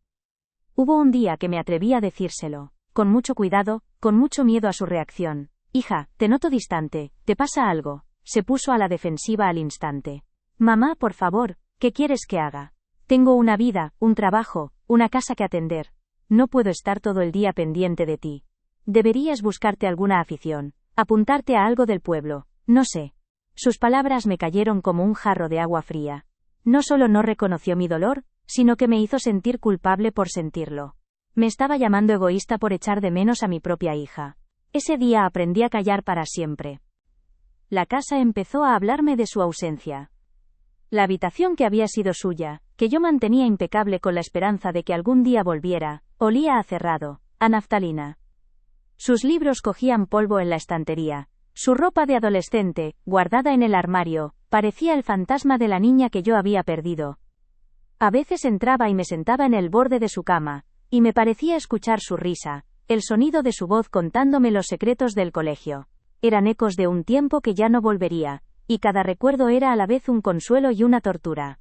Hubo un día que me atreví a decírselo, con mucho cuidado, con mucho miedo a su reacción. Hija, te noto distante, ¿te pasa algo? Se puso a la defensiva al instante. Mamá, por favor, ¿qué quieres que haga? Tengo una vida, un trabajo, una casa que atender. No puedo estar todo el día pendiente de ti. Deberías buscarte alguna afición, apuntarte a algo del pueblo, no sé. Sus palabras me cayeron como un jarro de agua fría. No solo no reconoció mi dolor, sino que me hizo sentir culpable por sentirlo. Me estaba llamando egoísta por echar de menos a mi propia hija. Ese día aprendí a callar para siempre. La casa empezó a hablarme de su ausencia. La habitación que había sido suya, que yo mantenía impecable con la esperanza de que algún día volviera, olía a cerrado, a naftalina. Sus libros cogían polvo en la estantería. Su ropa de adolescente, guardada en el armario, parecía el fantasma de la niña que yo había perdido. A veces entraba y me sentaba en el borde de su cama, y me parecía escuchar su risa, el sonido de su voz contándome los secretos del colegio. Eran ecos de un tiempo que ya no volvería, y cada recuerdo era a la vez un consuelo y una tortura.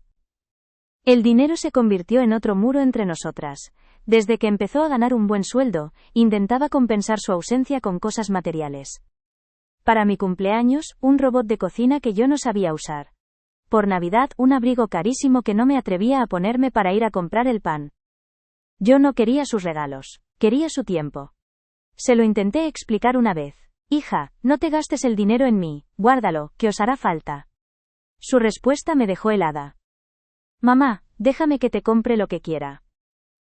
El dinero se convirtió en otro muro entre nosotras. Desde que empezó a ganar un buen sueldo, intentaba compensar su ausencia con cosas materiales. Para mi cumpleaños, un robot de cocina que yo no sabía usar. Por Navidad, un abrigo carísimo que no me atrevía a ponerme para ir a comprar el pan. Yo no quería sus regalos, quería su tiempo. Se lo intenté explicar una vez. Hija, no te gastes el dinero en mí, guárdalo, que os hará falta. Su respuesta me dejó helada. Mamá, déjame que te compre lo que quiera.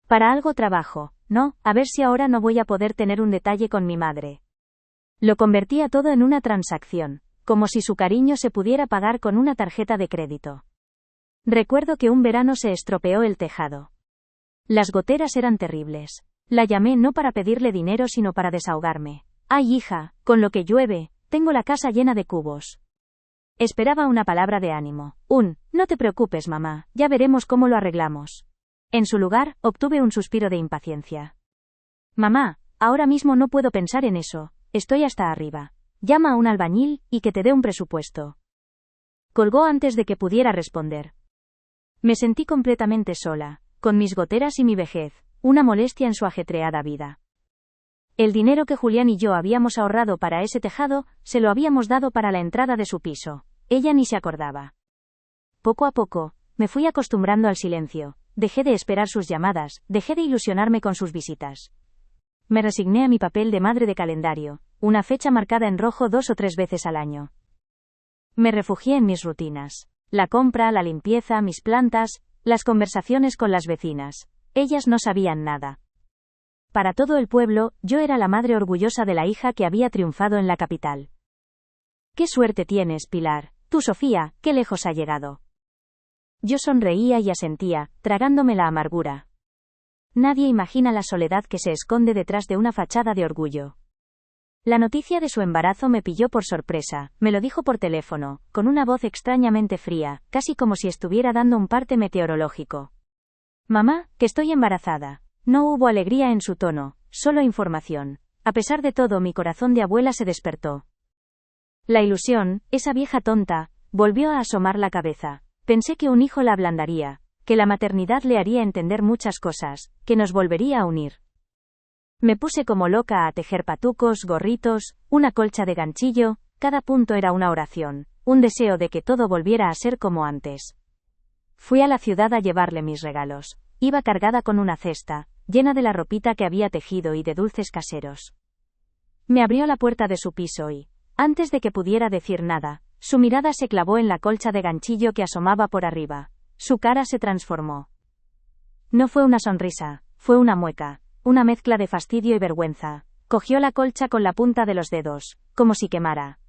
Para algo trabajo, ¿no? A ver si ahora no voy a poder tener un detalle con mi madre. Lo convertía todo en una transacción, como si su cariño se pudiera pagar con una tarjeta de crédito. Recuerdo que un verano se estropeó el tejado. Las goteras eran terribles. La llamé no para pedirle dinero sino para desahogarme. Ay, hija, con lo que llueve, tengo la casa llena de cubos. Esperaba una palabra de ánimo. No te preocupes, mamá, ya veremos cómo lo arreglamos. En su lugar, obtuve un suspiro de impaciencia. Mamá, ahora mismo no puedo pensar en eso, estoy hasta arriba. Llama a un albañil, y que te dé un presupuesto. Colgó antes de que pudiera responder. Me sentí completamente sola, con mis goteras y mi vejez, una molestia en su ajetreada vida. El dinero que Julián y yo habíamos ahorrado para ese tejado, se lo habíamos dado para la entrada de su piso. Ella ni se acordaba. Poco a poco, me fui acostumbrando al silencio, dejé de esperar sus llamadas, dejé de ilusionarme con sus visitas. Me resigné a mi papel de madre de calendario, una fecha marcada en rojo 2 o 3 veces al año. Me refugié en mis rutinas. La compra, la limpieza, mis plantas, las conversaciones con las vecinas. Ellas no sabían nada. Para todo el pueblo, yo era la madre orgullosa de la hija que había triunfado en la capital. ¡Qué suerte tienes, Pilar! Tú, Sofía, qué lejos ha llegado. Yo sonreía y asentía, tragándome la amargura. Nadie imagina la soledad que se esconde detrás de una fachada de orgullo. La noticia de su embarazo me pilló por sorpresa, me lo dijo por teléfono, con una voz extrañamente fría, casi como si estuviera dando un parte meteorológico. Mamá, que estoy embarazada. No hubo alegría en su tono, solo información. A pesar de todo, mi corazón de abuela se despertó. La ilusión, esa vieja tonta, volvió a asomar la cabeza. Pensé que un hijo la ablandaría, que la maternidad le haría entender muchas cosas, que nos volvería a unir. Me puse como loca a tejer patucos, gorritos, una colcha de ganchillo, cada punto era una oración, un deseo de que todo volviera a ser como antes. Fui a la ciudad a llevarle mis regalos. Iba cargada con una cesta, llena de la ropita que había tejido y de dulces caseros. Me abrió la puerta de su piso y, antes de que pudiera decir nada, su mirada se clavó en la colcha de ganchillo que asomaba por arriba. Su cara se transformó. No fue una sonrisa, fue una mueca, una mezcla de fastidio y vergüenza. Cogió la colcha con la punta de los dedos, como si quemara.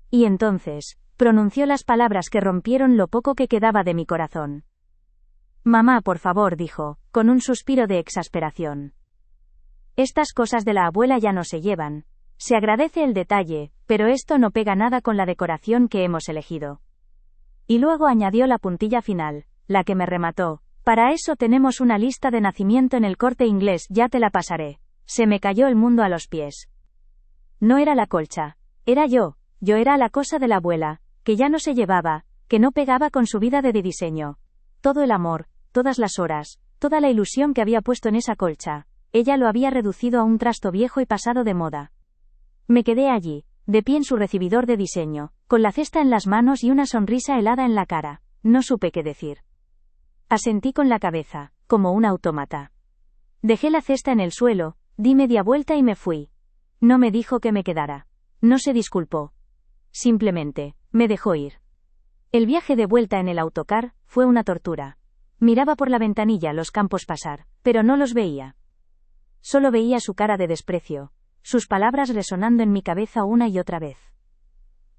Y entonces, Pronunció las palabras que rompieron lo poco que quedaba de mi corazón. Mamá, por favor, dijo, con un suspiro de exasperación. Estas cosas de la abuela ya no se llevan. Se agradece el detalle, pero esto no pega nada con la decoración que hemos elegido. Y luego añadió la puntilla final, la que me remató. Para eso tenemos una lista de nacimiento en el Corte Inglés, ya te la pasaré. Se me cayó el mundo a los pies. No era la colcha. Era yo era la cosa de la abuela, que ya no se llevaba, que no pegaba con su vida de diseño. Todo el amor, todas las horas, toda la ilusión que había puesto en esa colcha, ella lo había reducido a un trasto viejo y pasado de moda. Me quedé allí, de pie en su recibidor de diseño, con la cesta en las manos y una sonrisa helada en la cara. No supe qué decir. Asentí con la cabeza, como un autómata. Dejé la cesta en el suelo, di media vuelta y me fui. No me dijo que me quedara. No se disculpó. Simplemente, me dejó ir. El viaje de vuelta en el autocar fue una tortura. Miraba por la ventanilla los campos pasar, pero no los veía. Solo veía su cara de desprecio, sus palabras resonando en mi cabeza una y otra vez.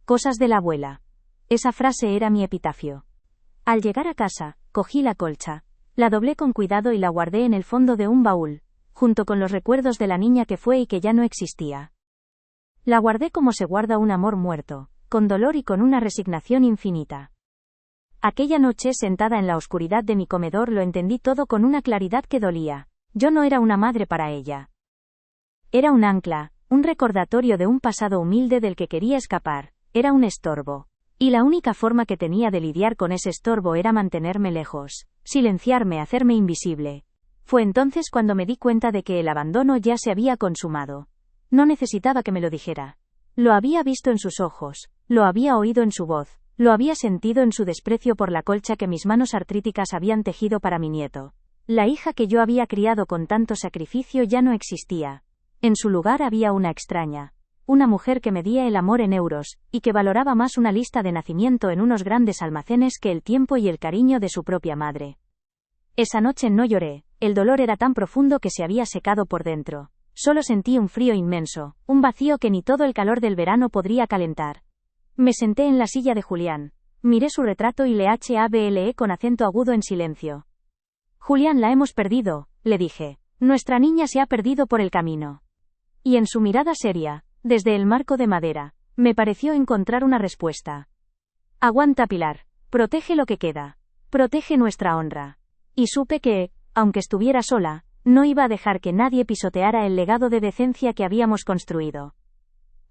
Cosas de la abuela. Esa frase era mi epitafio. Al llegar a casa, cogí la colcha, la doblé con cuidado y la guardé en el fondo de un baúl, junto con los recuerdos de la niña que fue y que ya no existía. La guardé como se guarda un amor muerto, con dolor y con una resignación infinita. Aquella noche, sentada en la oscuridad de mi comedor, lo entendí todo con una claridad que dolía. Yo no era una madre para ella. Era un ancla, un recordatorio de un pasado humilde del que quería escapar, era un estorbo. Y la única forma que tenía de lidiar con ese estorbo era mantenerme lejos, silenciarme, hacerme invisible. Fue entonces cuando me di cuenta de que el abandono ya se había consumado. No necesitaba que me lo dijera. Lo había visto en sus ojos, lo había oído en su voz, lo había sentido en su desprecio por la colcha que mis manos artríticas habían tejido para mi nieto. La hija que yo había criado con tanto sacrificio ya no existía. En su lugar había una extraña. Una mujer que medía el amor en euros, y que valoraba más una lista de nacimiento en unos grandes almacenes que el tiempo y el cariño de su propia madre. Esa noche no lloré, el dolor era tan profundo que se había secado por dentro. Solo sentí un frío inmenso, un vacío que ni todo el calor del verano podría calentar. Me senté en la silla de Julián, miré su retrato y le hablé con acento agudo en silencio. Julián, la hemos perdido, le dije. Nuestra niña se ha perdido por el camino. Y en su mirada seria, desde el marco de madera, me pareció encontrar una respuesta. Aguanta, Pilar, protege lo que queda, protege nuestra honra. Y supe que, aunque estuviera sola, no iba a dejar que nadie pisoteara el legado de decencia que habíamos construido.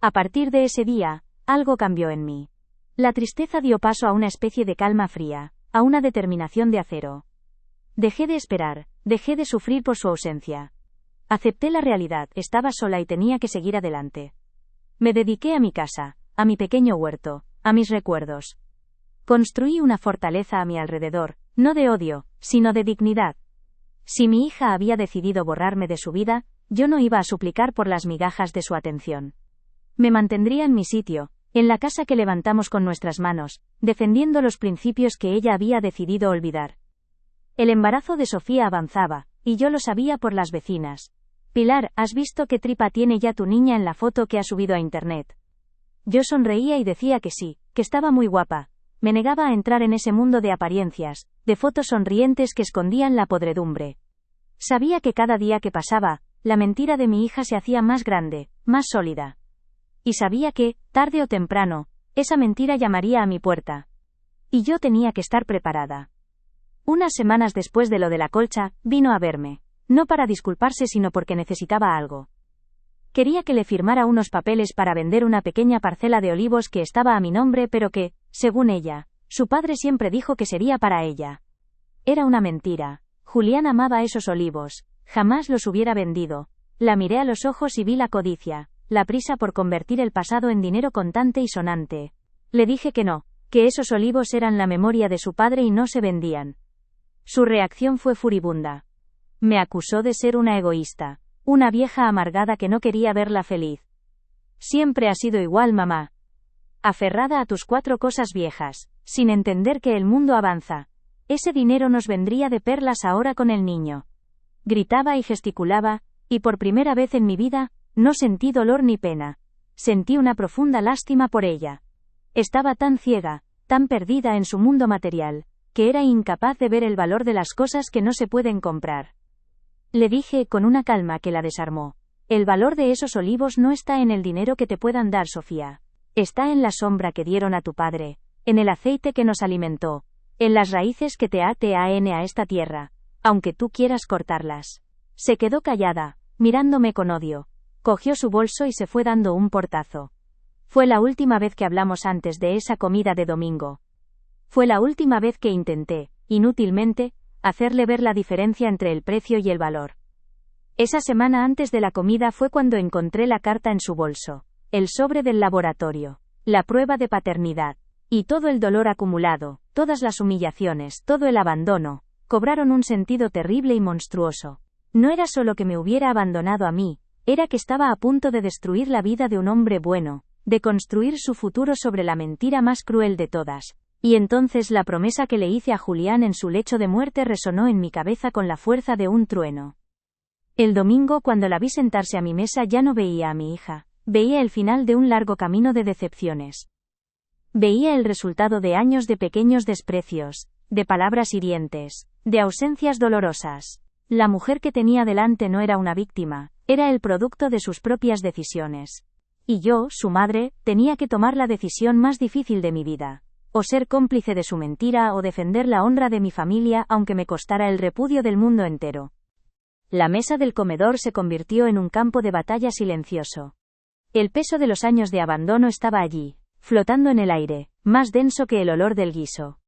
A partir de ese día, algo cambió en mí. La tristeza dio paso a una especie de calma fría, a una determinación de acero. Dejé de esperar, dejé de sufrir por su ausencia. Acepté la realidad, estaba sola y tenía que seguir adelante. Me dediqué a mi casa, a mi pequeño huerto, a mis recuerdos. Construí una fortaleza a mi alrededor, no de odio, sino de dignidad. Si mi hija había decidido borrarme de su vida, yo no iba a suplicar por las migajas de su atención. Me mantendría en mi sitio, en la casa que levantamos con nuestras manos, defendiendo los principios que ella había decidido olvidar. El embarazo de Sofía avanzaba, y yo lo sabía por las vecinas. Pilar, ¿has visto qué tripa tiene ya tu niña en la foto que ha subido a internet? Yo sonreía y decía que sí, que estaba muy guapa. Me negaba a entrar en ese mundo de apariencias, de fotos sonrientes que escondían la podredumbre. Sabía que cada día que pasaba, la mentira de mi hija se hacía más grande, más sólida. Y sabía que, tarde o temprano, esa mentira llamaría a mi puerta. Y yo tenía que estar preparada. Unas semanas después de lo de la colcha, vino a verme. No para disculparse, sino porque necesitaba algo. Quería que le firmara unos papeles para vender una pequeña parcela de olivos que estaba a mi nombre, pero que, según ella, su padre siempre dijo que sería para ella. Era una mentira. Julián amaba esos olivos. Jamás los hubiera vendido. La miré a los ojos y vi la codicia, la prisa por convertir el pasado en dinero contante y sonante. Le dije que no, que esos olivos eran la memoria de su padre y no se vendían. Su reacción fue furibunda. Me acusó de ser una egoísta, una vieja amargada que no quería verla feliz. Siempre ha sido igual, mamá. Aferrada a tus 4 cosas viejas, sin entender que el mundo avanza. Ese dinero nos vendría de perlas ahora con el niño. Gritaba y gesticulaba, y por primera vez en mi vida, no sentí dolor ni pena. Sentí una profunda lástima por ella. Estaba tan ciega, tan perdida en su mundo material, que era incapaz de ver el valor de las cosas que no se pueden comprar. Le dije con una calma que la desarmó: el valor de esos olivos no está en el dinero que te puedan dar, Sofía. Está en la sombra que dieron a tu padre, en el aceite que nos alimentó, en las raíces que te atan a esta tierra, aunque tú quieras cortarlas. Se quedó callada, mirándome con odio. Cogió su bolso y se fue dando un portazo. Fue la última vez que hablamos antes de esa comida de domingo. Fue la última vez que intenté, inútilmente, hacerle ver la diferencia entre el precio y el valor. Esa semana antes de la comida fue cuando encontré la carta en su bolso, el sobre del laboratorio, la prueba de paternidad, y todo el dolor acumulado, todas las humillaciones, todo el abandono, cobraron un sentido terrible y monstruoso. No era solo que me hubiera abandonado a mí, era que estaba a punto de destruir la vida de un hombre bueno, de construir su futuro sobre la mentira más cruel de todas. Y entonces la promesa que le hice a Julián en su lecho de muerte resonó en mi cabeza con la fuerza de un trueno. El domingo, cuando la vi sentarse a mi mesa, ya no veía a mi hija, veía el final de un largo camino de decepciones. Veía el resultado de años de pequeños desprecios, de palabras hirientes, de ausencias dolorosas. La mujer que tenía delante no era una víctima, era el producto de sus propias decisiones. Y yo, su madre, tenía que tomar la decisión más difícil de mi vida. O ser cómplice de su mentira o defender la honra de mi familia aunque me costara el repudio del mundo entero. La mesa del comedor se convirtió en un campo de batalla silencioso. El peso de los años de abandono estaba allí, flotando en el aire, más denso que el olor del guiso.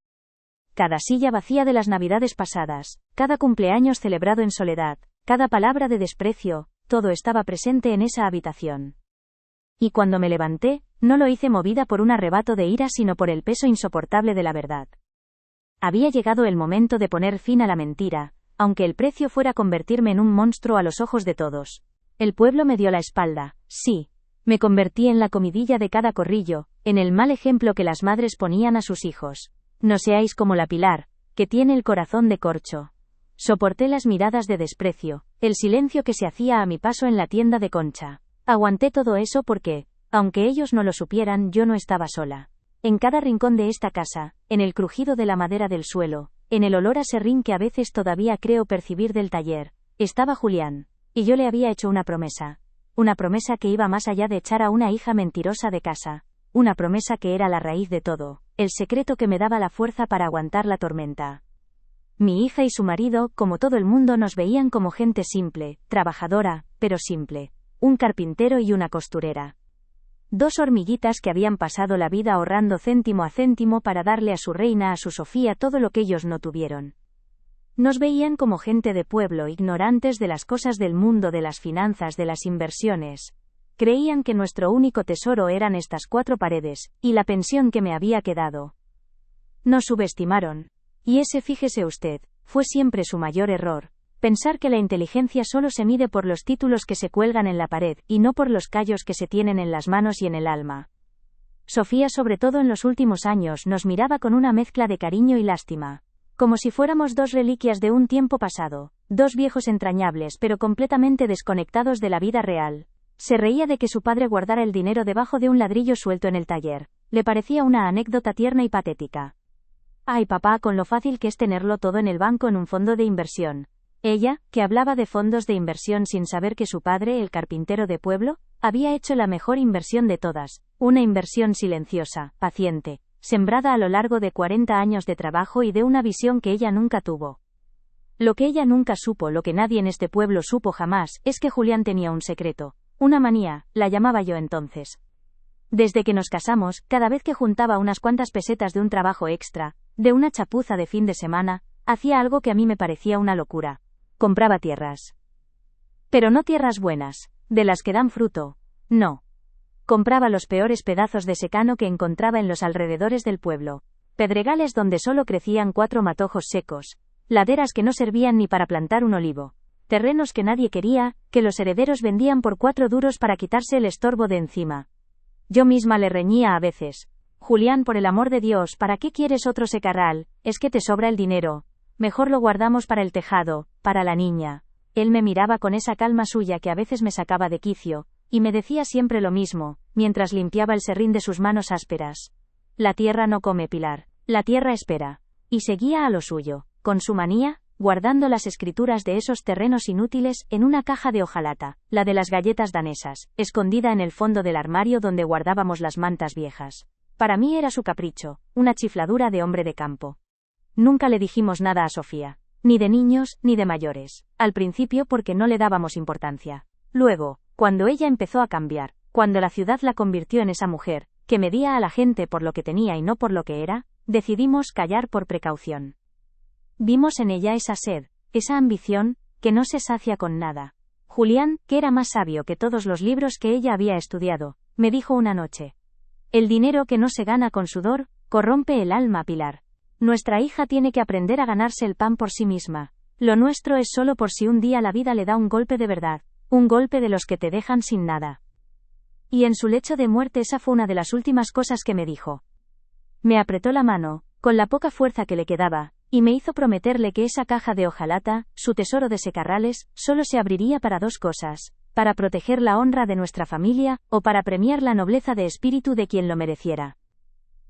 Cada silla vacía de las navidades pasadas, cada cumpleaños celebrado en soledad, cada palabra de desprecio, todo estaba presente en esa habitación. Y cuando me levanté, no lo hice movida por un arrebato de ira sino por el peso insoportable de la verdad. Había llegado el momento de poner fin a la mentira, aunque el precio fuera convertirme en un monstruo a los ojos de todos. El pueblo me dio la espalda, sí. Me convertí en la comidilla de cada corrillo, en el mal ejemplo que las madres ponían a sus hijos. No seáis como la Pilar, que tiene el corazón de corcho. Soporté las miradas de desprecio, el silencio que se hacía a mi paso en la tienda de Concha. Aguanté todo eso porque, aunque ellos no lo supieran, yo no estaba sola. En cada rincón de esta casa, en el crujido de la madera del suelo, en el olor a serrín que a veces todavía creo percibir del taller, estaba Julián. Y yo le había hecho una promesa. Una promesa que iba más allá de echar a una hija mentirosa de casa. Una promesa que era la raíz de todo, el secreto que me daba la fuerza para aguantar la tormenta. Mi hija y su marido, como todo el mundo, nos veían como gente simple, trabajadora, pero simple. Un carpintero y una costurera. Dos hormiguitas que habían pasado la vida ahorrando céntimo a céntimo para darle a su reina, a su Sofía, todo lo que ellos no tuvieron. Nos veían como gente de pueblo, ignorantes de las cosas del mundo, de las finanzas, de las inversiones. Creían que nuestro único tesoro eran estas 4 paredes, y la pensión que me había quedado. Nos subestimaron. Y ese, fíjese usted, fue siempre su mayor error. Pensar que la inteligencia solo se mide por los títulos que se cuelgan en la pared, y no por los callos que se tienen en las manos y en el alma. Sofía, sobre todo en los últimos años, nos miraba con una mezcla de cariño y lástima. Como si fuéramos 2 reliquias de un tiempo pasado, 2 viejos entrañables pero completamente desconectados de la vida real. Se reía de que su padre guardara el dinero debajo de un ladrillo suelto en el taller. Le parecía una anécdota tierna y patética. Ay, papá, con lo fácil que es tenerlo todo en el banco en un fondo de inversión. Ella, que hablaba de fondos de inversión sin saber que su padre, el carpintero de pueblo, había hecho la mejor inversión de todas, una inversión silenciosa, paciente, sembrada a lo largo de 40 años de trabajo y de una visión que ella nunca tuvo. Lo que ella nunca supo, lo que nadie en este pueblo supo jamás, es que Julián tenía un secreto, una manía, la llamaba yo entonces. Desde que nos casamos, cada vez que juntaba unas cuantas pesetas de un trabajo extra, de una chapuza de fin de semana, hacía algo que a mí me parecía una locura. Compraba tierras. Pero no tierras buenas, de las que dan fruto, no. Compraba los peores pedazos de secano que encontraba en los alrededores del pueblo. Pedregales donde solo crecían 4 matojos secos. Laderas que no servían ni para plantar un olivo. Terrenos que nadie quería, que los herederos vendían por 4 duros para quitarse el estorbo de encima. Yo misma le reñía a veces. Julián, por el amor de Dios, ¿para qué quieres otro secarral? Es que te sobra el dinero. Mejor lo guardamos para el tejado, para la niña. Él me miraba con esa calma suya que a veces me sacaba de quicio, y me decía siempre lo mismo, mientras limpiaba el serrín de sus manos ásperas. La tierra no come, Pilar. La tierra espera. Y seguía a lo suyo, con su manía, guardando las escrituras de esos terrenos inútiles en una caja de hojalata, la de las galletas danesas, escondida en el fondo del armario donde guardábamos las mantas viejas. Para mí era su capricho, una chifladura de hombre de campo. Nunca le dijimos nada a Sofía, ni de niños ni de mayores, al principio porque no le dábamos importancia. Luego, cuando ella empezó a cambiar, cuando la ciudad la convirtió en esa mujer, que medía a la gente por lo que tenía y no por lo que era, decidimos callar por precaución. Vimos en ella esa sed, esa ambición, que no se sacia con nada. Julián, que era más sabio que todos los libros que ella había estudiado, me dijo una noche: el dinero que no se gana con sudor, corrompe el alma, Pilar. Nuestra hija tiene que aprender a ganarse el pan por sí misma. Lo nuestro es solo por si un día la vida le da un golpe de verdad, un golpe de los que te dejan sin nada. Y en su lecho de muerte esa fue una de las últimas cosas que me dijo. Me apretó la mano, con la poca fuerza que le quedaba, y me hizo prometerle que esa caja de hojalata, su tesoro de secarrales, solo se abriría para dos cosas: para proteger la honra de nuestra familia, o para premiar la nobleza de espíritu de quien lo mereciera.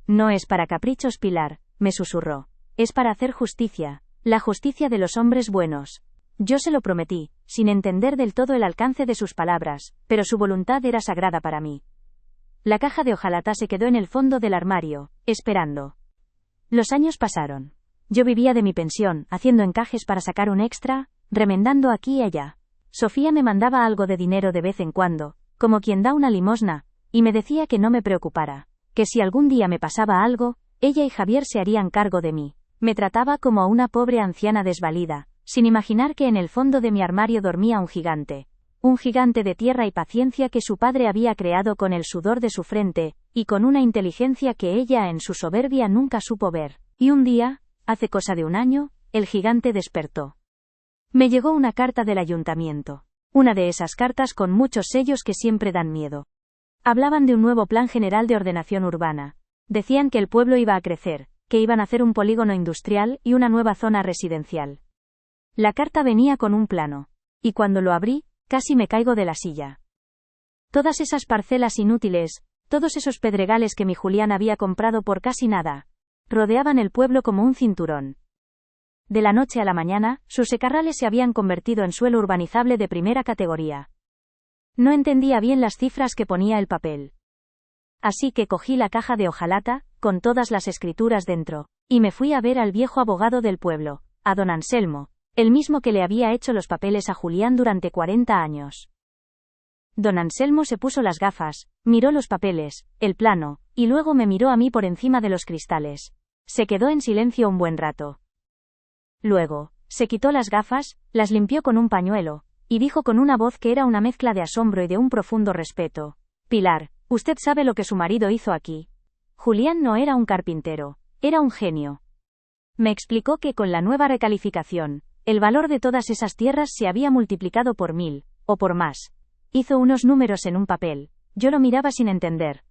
No es para caprichos, Pilar, me susurró. Es para hacer justicia, la justicia de los hombres buenos. Yo se lo prometí, sin entender del todo el alcance de sus palabras, pero su voluntad era sagrada para mí. La caja de hojalata se quedó en el fondo del armario, esperando. Los años pasaron. Yo vivía de mi pensión, haciendo encajes para sacar un extra, remendando aquí y allá. Sofía me mandaba algo de dinero de vez en cuando, como quien da una limosna, y me decía que no me preocupara, que si algún día me pasaba algo, ella y Javier se harían cargo de mí. Me trataba como a una pobre anciana desvalida, sin imaginar que en el fondo de mi armario dormía un gigante de tierra y paciencia que su padre había creado con el sudor de su frente, y con una inteligencia que ella en su soberbia nunca supo ver. Y un día, hace cosa de un año, el gigante despertó. Me llegó una carta del ayuntamiento. Una de esas cartas con muchos sellos que siempre dan miedo. Hablaban de un nuevo plan general de ordenación urbana. Decían que el pueblo iba a crecer, que iban a hacer un polígono industrial y una nueva zona residencial. La carta venía con un plano. Y cuando lo abrí, casi me caigo de la silla. Todas esas parcelas inútiles, todos esos pedregales que mi Julián había comprado por casi nada, rodeaban el pueblo como un cinturón. De la noche a la mañana, sus secarrales se habían convertido en suelo urbanizable de primera categoría. No entendía bien las cifras que ponía el papel. Así que cogí la caja de hojalata, con todas las escrituras dentro, y me fui a ver al viejo abogado del pueblo, a don Anselmo, el mismo que le había hecho los papeles a Julián durante 40 años. Don Anselmo se puso las gafas, miró los papeles, el plano, y luego me miró a mí por encima de los cristales. Se quedó en silencio un buen rato. Luego, se quitó las gafas, las limpió con un pañuelo, y dijo con una voz que era una mezcla de asombro y de un profundo respeto: Pilar, usted sabe lo que su marido hizo aquí. Julián no era un carpintero, era un genio. Me explicó que con la nueva recalificación, el valor de todas esas tierras se había multiplicado por 1000, o por más. Hizo unos números en un papel, yo lo miraba sin entender.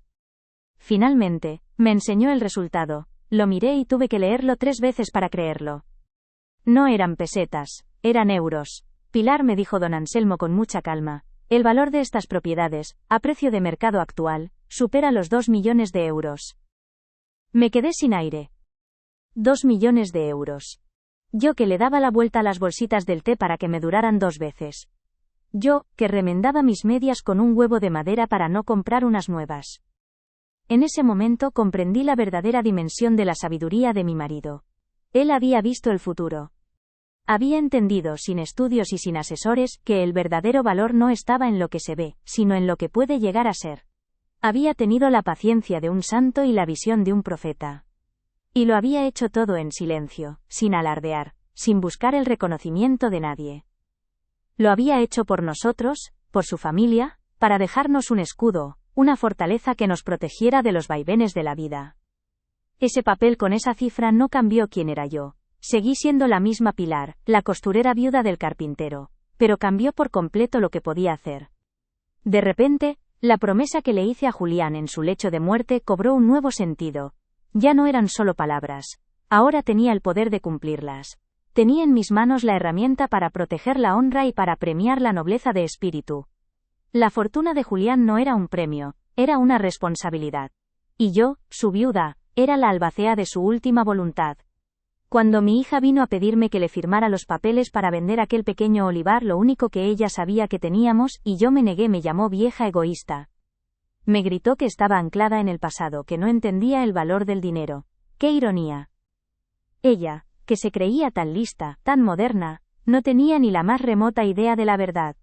Finalmente, me enseñó el resultado, lo miré y tuve que leerlo 3 veces para creerlo. No eran pesetas, eran euros. Pilar, me dijo don Anselmo con mucha calma, el valor de estas propiedades, a precio de mercado actual, supera los 2 millones de euros. Me quedé sin aire. 2 millones de euros. Yo que le daba la vuelta a las bolsitas del té para que me duraran 2 veces. Yo, que remendaba mis medias con un huevo de madera para no comprar unas nuevas. En ese momento comprendí la verdadera dimensión de la sabiduría de mi marido. Él había visto el futuro. Había entendido, sin estudios y sin asesores, que el verdadero valor no estaba en lo que se ve, sino en lo que puede llegar a ser. Había tenido la paciencia de un santo y la visión de un profeta. Y lo había hecho todo en silencio, sin alardear, sin buscar el reconocimiento de nadie. Lo había hecho por nosotros, por su familia, para dejarnos un escudo, una fortaleza que nos protegiera de los vaivenes de la vida. Ese papel con esa cifra no cambió quién era yo. Seguí siendo la misma Pilar, la costurera viuda del carpintero, pero cambió por completo lo que podía hacer. De repente, la promesa que le hice a Julián en su lecho de muerte cobró un nuevo sentido. Ya no eran solo palabras. Ahora tenía el poder de cumplirlas. Tenía en mis manos la herramienta para proteger la honra y para premiar la nobleza de espíritu. La fortuna de Julián no era un premio, era una responsabilidad. Y yo, su viuda, era la albacea de su última voluntad. Cuando mi hija vino a pedirme que le firmara los papeles para vender aquel pequeño olivar, lo único que ella sabía que teníamos, y yo me negué, me llamó vieja egoísta. Me gritó que estaba anclada en el pasado, que no entendía el valor del dinero. ¡Qué ironía! Ella, que se creía tan lista, tan moderna, no tenía ni la más remota idea de la verdad.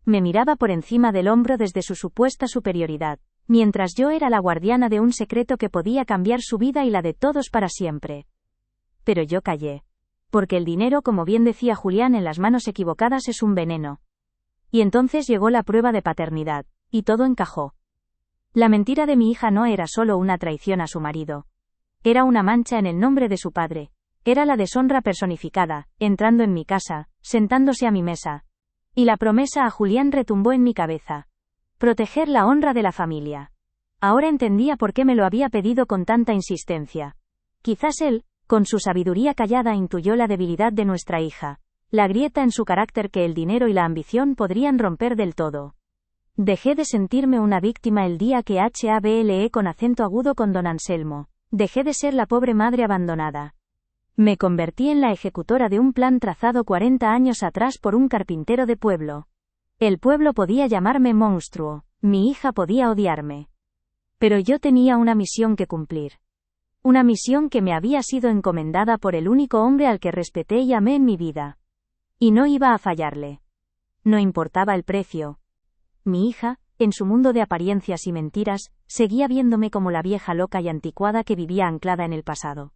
Me miraba por encima del hombro desde su supuesta superioridad, mientras yo era la guardiana de un secreto que podía cambiar su vida y la de todos para siempre. Pero yo callé. Porque el dinero, como bien decía Julián, en las manos equivocadas es un veneno. Y entonces llegó la prueba de paternidad, y todo encajó. La mentira de mi hija no era solo una traición a su marido. Era una mancha en el nombre de su padre. Era la deshonra personificada, entrando en mi casa, sentándose a mi mesa. Y la promesa a Julián retumbó en mi cabeza. Proteger la honra de la familia. Ahora entendía por qué me lo había pedido con tanta insistencia. Quizás él, con su sabiduría callada, intuyó la debilidad de nuestra hija, la grieta en su carácter que el dinero y la ambición podrían romper del todo. Dejé de sentirme una víctima el día que hablé con acento agudo con don Anselmo. Dejé de ser la pobre madre abandonada. Me convertí en la ejecutora de un plan trazado 40 años atrás por un carpintero de pueblo. El pueblo podía llamarme monstruo, mi hija podía odiarme. Pero yo tenía una misión que cumplir. Una misión que me había sido encomendada por el único hombre al que respeté y amé en mi vida. Y no iba a fallarle. No importaba el precio. Mi hija, en su mundo de apariencias y mentiras, seguía viéndome como la vieja loca y anticuada que vivía anclada en el pasado.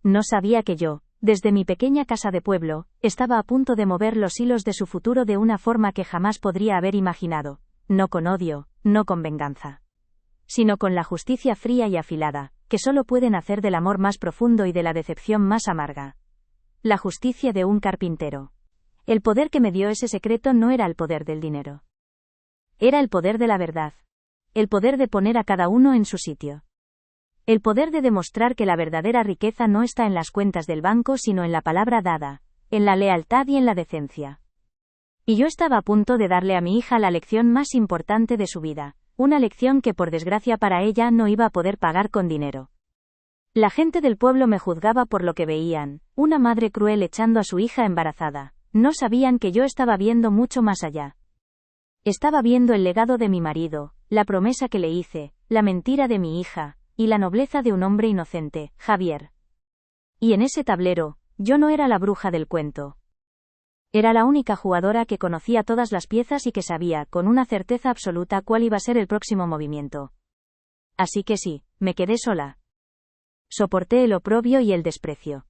No sabía que yo, desde mi pequeña casa de pueblo, estaba a punto de mover los hilos de su futuro de una forma que jamás podría haber imaginado, no con odio, no con venganza, sino con la justicia fría y afilada, que solo puede nacer del amor más profundo y de la decepción más amarga. La justicia de un carpintero. El poder que me dio ese secreto no era el poder del dinero. Era el poder de la verdad. El poder de poner a cada uno en su sitio. El poder de demostrar que la verdadera riqueza no está en las cuentas del banco sino en la palabra dada, en la lealtad y en la decencia. Y yo estaba a punto de darle a mi hija la lección más importante de su vida, una lección que por desgracia para ella no iba a poder pagar con dinero. La gente del pueblo me juzgaba por lo que veían, una madre cruel echando a su hija embarazada. No sabían que yo estaba viendo mucho más allá. Estaba viendo el legado de mi marido, la promesa que le hice, la mentira de mi hija, y la nobleza de un hombre inocente, Javier. Y en ese tablero, yo no era la bruja del cuento. Era la única jugadora que conocía todas las piezas y que sabía, con una certeza absoluta, cuál iba a ser el próximo movimiento. Así que sí, me quedé sola. Soporté el oprobio y el desprecio.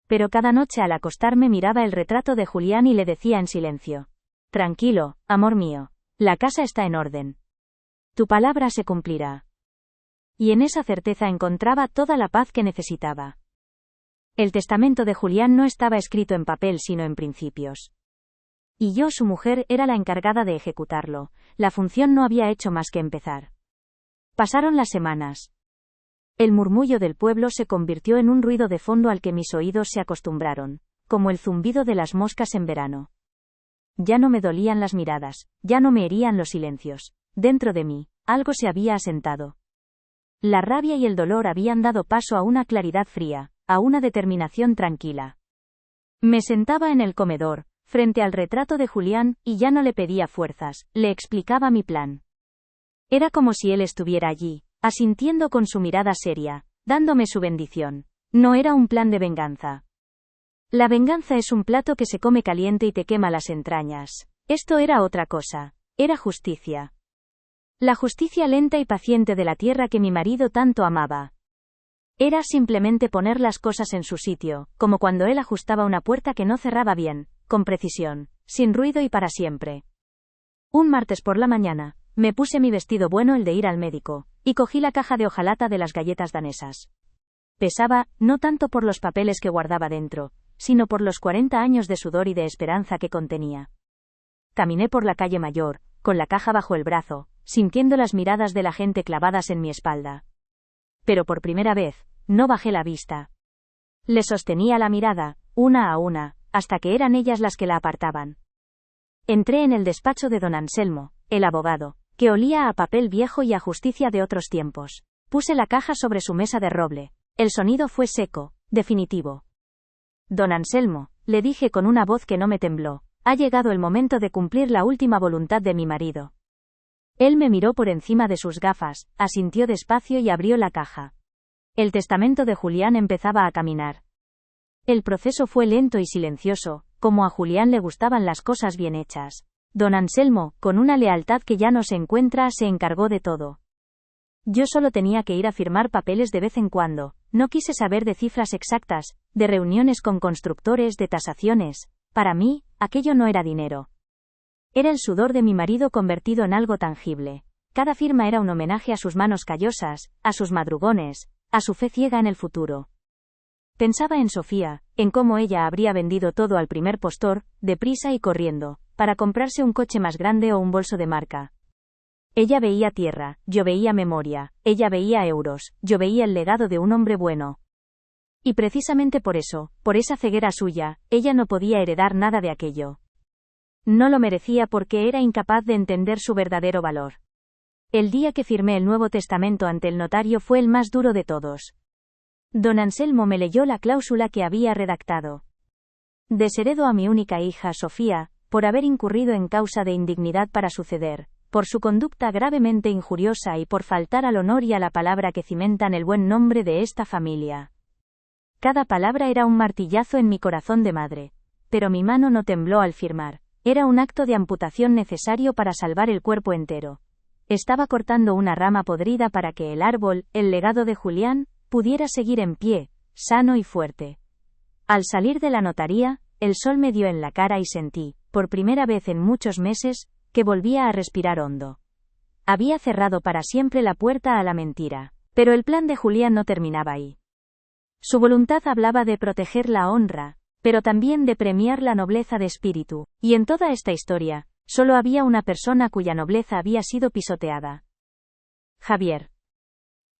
Pero cada noche al acostarme miraba el retrato de Julián y le decía en silencio: tranquilo, amor mío, la casa está en orden. Tu palabra se cumplirá. Y en esa certeza encontraba toda la paz que necesitaba. El testamento de Julián no estaba escrito en papel sino en principios. Y yo, su mujer, era la encargada de ejecutarlo. La función no había hecho más que empezar. Pasaron las semanas. El murmullo del pueblo se convirtió en un ruido de fondo al que mis oídos se acostumbraron, como el zumbido de las moscas en verano. Ya no me dolían las miradas, ya no me herían los silencios. Dentro de mí, algo se había asentado. La rabia y el dolor habían dado paso a una claridad fría, a una determinación tranquila. Me sentaba en el comedor, frente al retrato de Julián, y ya no le pedía fuerzas, le explicaba mi plan. Era como si él estuviera allí, asintiendo con su mirada seria, dándome su bendición. No era un plan de venganza. La venganza es un plato que se come caliente y te quema las entrañas. Esto era otra cosa. Era justicia. La justicia lenta y paciente de la tierra que mi marido tanto amaba. Era simplemente poner las cosas en su sitio, como cuando él ajustaba una puerta que no cerraba bien, con precisión, sin ruido y para siempre. Un martes por la mañana, me puse mi vestido bueno, el de ir al médico, y cogí la caja de hojalata de las galletas danesas. Pesaba, no tanto por los papeles que guardaba dentro, sino por los 40 años de sudor y de esperanza que contenía. Caminé por la calle Mayor, con la caja bajo el brazo, sintiendo las miradas de la gente clavadas en mi espalda. Pero por primera vez, no bajé la vista. Le sostenía la mirada, una a una, hasta que eran ellas las que la apartaban. Entré en el despacho de don Anselmo, el abogado, que olía a papel viejo y a justicia de otros tiempos. Puse la caja sobre su mesa de roble. El sonido fue seco, definitivo. Don Anselmo, le dije con una voz que no me tembló, ha llegado el momento de cumplir la última voluntad de mi marido. Él me miró por encima de sus gafas, asintió despacio y abrió la caja. El testamento de Julián empezaba a caminar. El proceso fue lento y silencioso, como a Julián le gustaban las cosas bien hechas. Don Anselmo, con una lealtad que ya no se encuentra, se encargó de todo. Yo solo tenía que ir a firmar papeles de vez en cuando, no quise saber de cifras exactas, de reuniones con constructores, de tasaciones. Para mí, aquello no era dinero. Era el sudor de mi marido convertido en algo tangible. Cada firma era un homenaje a sus manos callosas, a sus madrugones, a su fe ciega en el futuro. Pensaba en Sofía, en cómo ella habría vendido todo al primer postor, deprisa y corriendo, para comprarse un coche más grande o un bolso de marca. Ella veía tierra, yo veía memoria, ella veía euros, yo veía el legado de un hombre bueno. Y precisamente por eso, por esa ceguera suya, ella no podía heredar nada de aquello. No lo merecía porque era incapaz de entender su verdadero valor. El día que firmé el Nuevo Testamento ante el notario fue el más duro de todos. Don Anselmo me leyó la cláusula que había redactado. Desheredo a mi única hija, Sofía, por haber incurrido en causa de indignidad para suceder, por su conducta gravemente injuriosa y por faltar al honor y a la palabra que cimentan el buen nombre de esta familia. Cada palabra era un martillazo en mi corazón de madre, pero mi mano no tembló al firmar. Era un acto de amputación necesario para salvar el cuerpo entero. Estaba cortando una rama podrida para que el árbol, el legado de Julián, pudiera seguir en pie, sano y fuerte. Al salir de la notaría, el sol me dio en la cara y sentí, por primera vez en muchos meses, que volvía a respirar hondo. Había cerrado para siempre la puerta a la mentira, pero el plan de Julián no terminaba ahí. Su voluntad hablaba de proteger la honra, pero también de premiar la nobleza de espíritu, y en toda esta historia, solo había una persona cuya nobleza había sido pisoteada. Javier.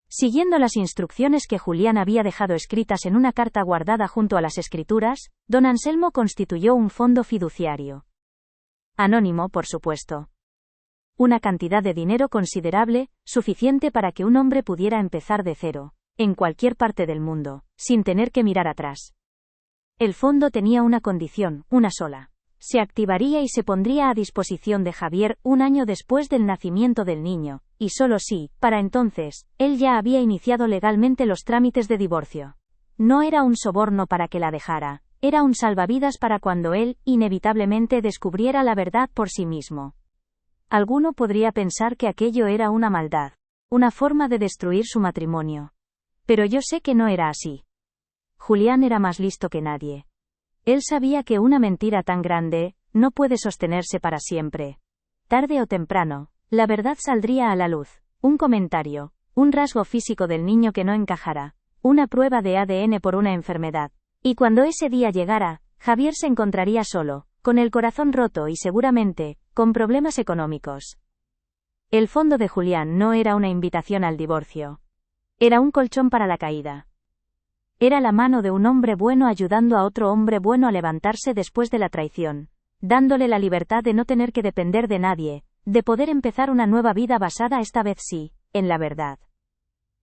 Siguiendo las instrucciones que Julián había dejado escritas en una carta guardada junto a las escrituras, don Anselmo constituyó un fondo fiduciario. Anónimo, por supuesto. Una cantidad de dinero considerable, suficiente para que un hombre pudiera empezar de cero, en cualquier parte del mundo, sin tener que mirar atrás. El fondo tenía una condición, una sola. Se activaría y se pondría a disposición de Javier un año después del nacimiento del niño, y solo si, para entonces, él ya había iniciado legalmente los trámites de divorcio. No era un soborno para que la dejara, era un salvavidas para cuando él, inevitablemente, descubriera la verdad por sí mismo. Alguno podría pensar que aquello era una maldad, una forma de destruir su matrimonio. Pero yo sé que no era así. Julián era más listo que nadie. Él sabía que una mentira tan grande no puede sostenerse para siempre. Tarde o temprano, la verdad saldría a la luz. Un comentario, un rasgo físico del niño que no encajara, una prueba de ADN por una enfermedad. Y cuando ese día llegara, Javier se encontraría solo, con el corazón roto y seguramente, con problemas económicos. El fondo de Julián no era una invitación al divorcio. Era un colchón para la caída. Era la mano de un hombre bueno ayudando a otro hombre bueno a levantarse después de la traición, dándole la libertad de no tener que depender de nadie, de poder empezar una nueva vida basada esta vez sí, en la verdad.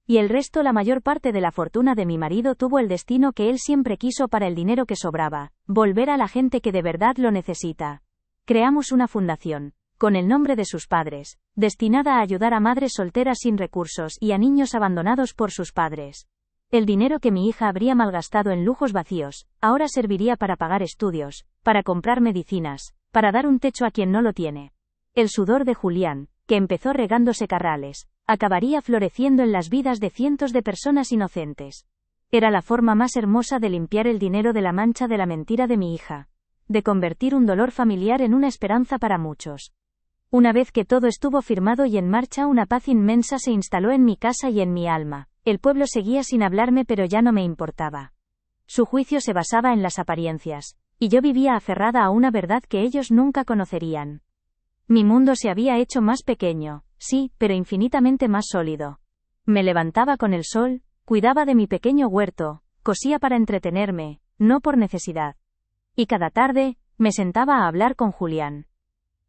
Y el resto, la mayor parte de la fortuna de mi marido tuvo el destino que él siempre quiso para el dinero que sobraba, volver a la gente que de verdad lo necesita. Creamos una fundación, con el nombre de sus padres, destinada a ayudar a madres solteras sin recursos y a niños abandonados por sus padres. El dinero que mi hija habría malgastado en lujos vacíos, ahora serviría para pagar estudios, para comprar medicinas, para dar un techo a quien no lo tiene. El sudor de Julián, que empezó regándose carrales, acabaría floreciendo en las vidas de cientos de personas inocentes. Era la forma más hermosa de limpiar el dinero de la mancha de la mentira de mi hija, de convertir un dolor familiar en una esperanza para muchos. Una vez que todo estuvo firmado y en marcha, una paz inmensa se instaló en mi casa y en mi alma. El pueblo seguía sin hablarme, pero ya no me importaba. Su juicio se basaba en las apariencias, y yo vivía aferrada a una verdad que ellos nunca conocerían. Mi mundo se había hecho más pequeño, sí, pero infinitamente más sólido. Me levantaba con el sol, cuidaba de mi pequeño huerto, cosía para entretenerme, no por necesidad. Y cada tarde, me sentaba a hablar con Julián.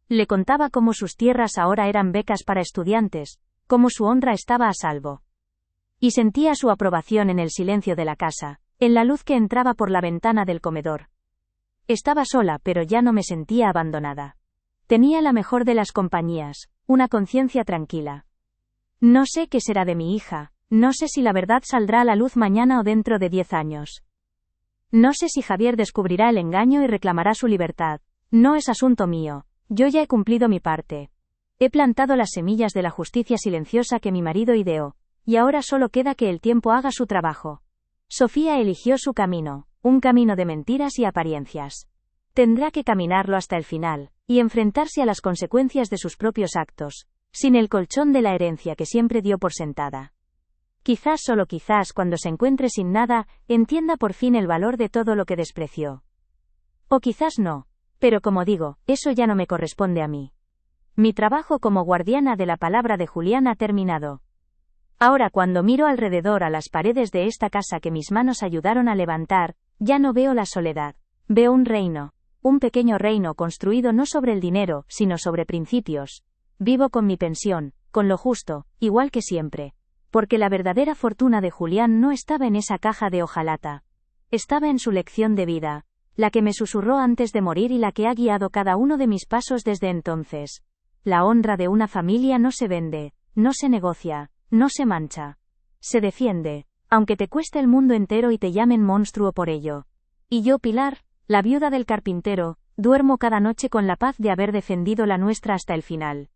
Le contaba cómo sus tierras ahora eran becas para estudiantes, cómo su honra estaba a salvo. Y sentía su aprobación en el silencio de la casa, en la luz que entraba por la ventana del comedor. Estaba sola, pero ya no me sentía abandonada. Tenía la mejor de las compañías, una conciencia tranquila. No sé qué será de mi hija, no sé si la verdad saldrá a la luz mañana o dentro de 10 años. No sé si Javier descubrirá el engaño y reclamará su libertad. No es asunto mío, yo ya he cumplido mi parte. He plantado las semillas de la justicia silenciosa que mi marido ideó, y ahora solo queda que el tiempo haga su trabajo. Sofía eligió su camino, un camino de mentiras y apariencias. Tendrá que caminarlo hasta el final, y enfrentarse a las consecuencias de sus propios actos, sin el colchón de la herencia que siempre dio por sentada. Quizás, solo quizás, cuando se encuentre sin nada, entienda por fin el valor de todo lo que despreció. O quizás no, pero como digo, eso ya no me corresponde a mí. Mi trabajo como guardiana de la palabra de Julián ha terminado. Ahora, cuando miro alrededor a las paredes de esta casa que mis manos ayudaron a levantar, ya no veo la soledad. Veo un reino. Un pequeño reino construido no sobre el dinero, sino sobre principios. Vivo con mi pensión, con lo justo, igual que siempre. Porque la verdadera fortuna de Julián no estaba en esa caja de hojalata. Estaba en su lección de vida, la que me susurró antes de morir y la que ha guiado cada uno de mis pasos desde entonces. La honra de una familia no se vende, no se negocia, no se mancha. Se defiende, aunque te cueste el mundo entero y te llamen monstruo por ello. Y yo, Pilar, la viuda del carpintero, duermo cada noche con la paz de haber defendido la nuestra hasta el final.